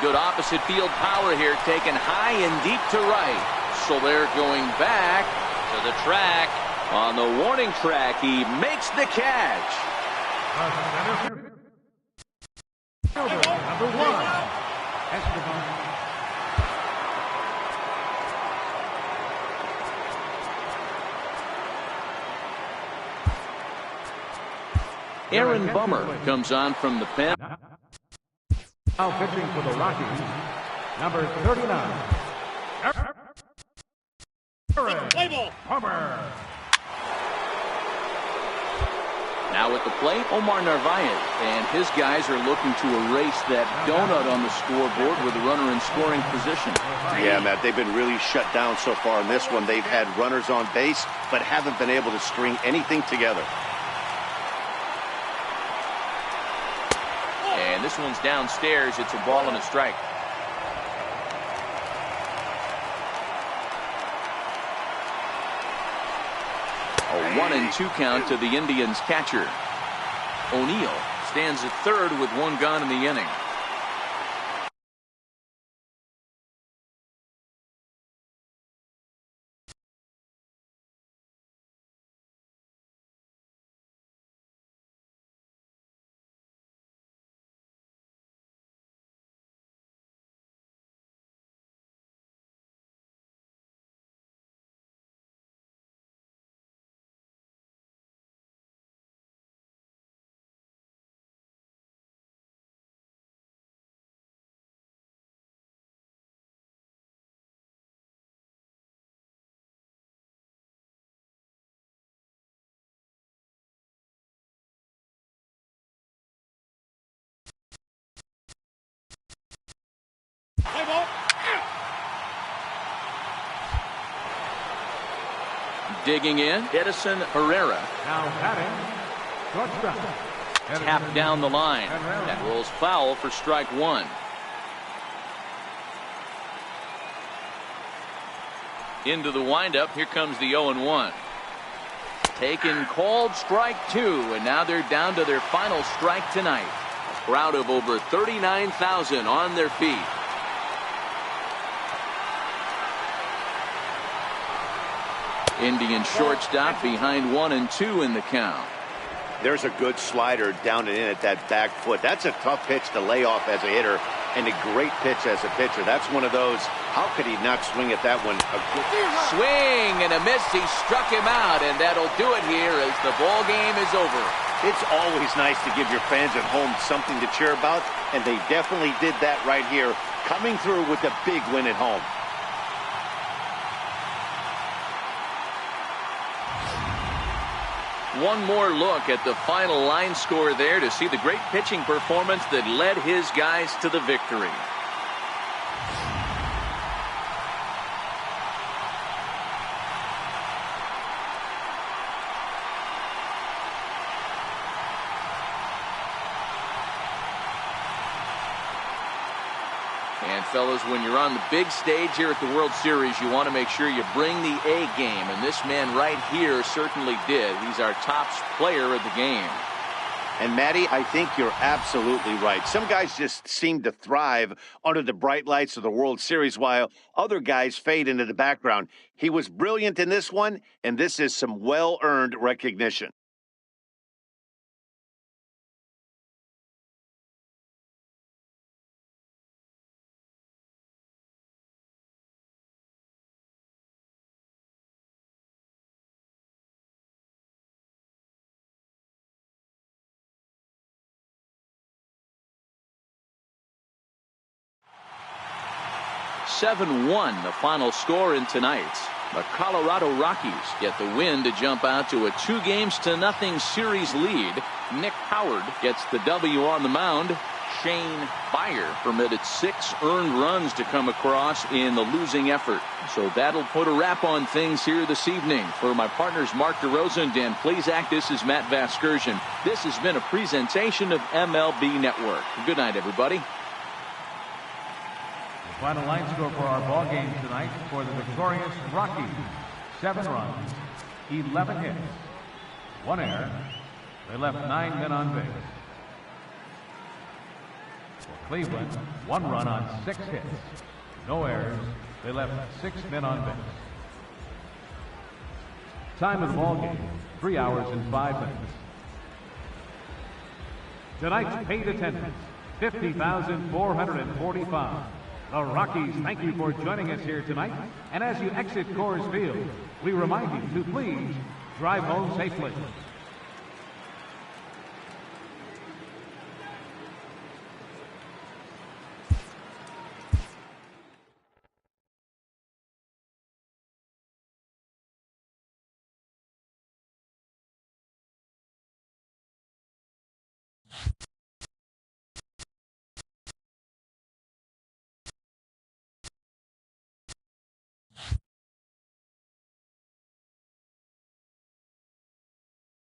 Speaker 1: Good opposite field power here, taken high and deep to right. So they're going back to the track. On the warning track, he makes the catch.
Speaker 3: Number 1, Esteban.
Speaker 1: Aaron Bummer comes on from the pen.
Speaker 3: Now pitching for the Rockies, number 39,
Speaker 5: Play ball.
Speaker 3: Bummer.
Speaker 1: Now at the plate, Omar Narvaez, and his guys are looking to erase that donut on the scoreboard with a runner in scoring position.
Speaker 2: Yeah, Matt, they've been really shut down so far in this one. They've had runners on base, but haven't been able to string anything together.
Speaker 1: And this one's downstairs. It's a ball and a strike. A 1-2 count to the Indians catcher. O'Neill stands at 3rd with 1 gone in the inning. Digging in, Edison Herrera.
Speaker 3: Now batting, shortstop.
Speaker 1: Tapped down the line. That rolls foul for strike one. Into the windup. Here comes the 0-1. Taken, called, strike two. And now they're down to their final strike tonight. A crowd of over 39,000 on their feet. Indian shortstop behind 1-2 in the count.
Speaker 2: There's a good slider down and in at that back foot. That's a tough pitch to lay off as a hitter, and a great pitch as a pitcher. That's one of those, how could he not swing at that one?
Speaker 1: Swing and a miss. He struck him out, and that'll do it here as the ball game is over.
Speaker 2: It's always nice to give your fans at home something to cheer about, and they definitely did that right here, coming through with a big win at home.
Speaker 1: One more look at the final line score there to see the great pitching performance that led his guys to the victory. And fellas, when you're on the big stage here at the World Series, you want to make sure you bring the A game, and this man right here certainly did. He's our top player of the game.
Speaker 2: And Matty, I think you're absolutely right. Some guys just seem to thrive under the bright lights of the World Series, while other guys fade into the background. He was brilliant in this one, and this is some well-earned recognition.
Speaker 1: (7-1) the final score in tonight's. The Colorado Rockies get the win to jump out to a 2-0 series lead. Nick Howard gets the W on the mound. Shane Byer permitted 6 earned runs to come across in the losing effort. So that'll put a wrap on things here this evening. For my partners Mark DeRosa and Dan Plesac, this is Matt Vasgersian. This has been a presentation of MLB Network. Good night, everybody.
Speaker 3: Final line score for our ball game tonight for the victorious Rockies: 7 runs, 11 hits, 1 error. They left 9 men on base. For Cleveland, 1 run on 6 hits, no errors. They left 6 men on base. Time of the ball game: 3 hours and 5 minutes. Tonight's paid attendance: 50,445. The Rockies thank you for joining us here tonight. And as you exit Coors Field, we remind you to please drive home safely.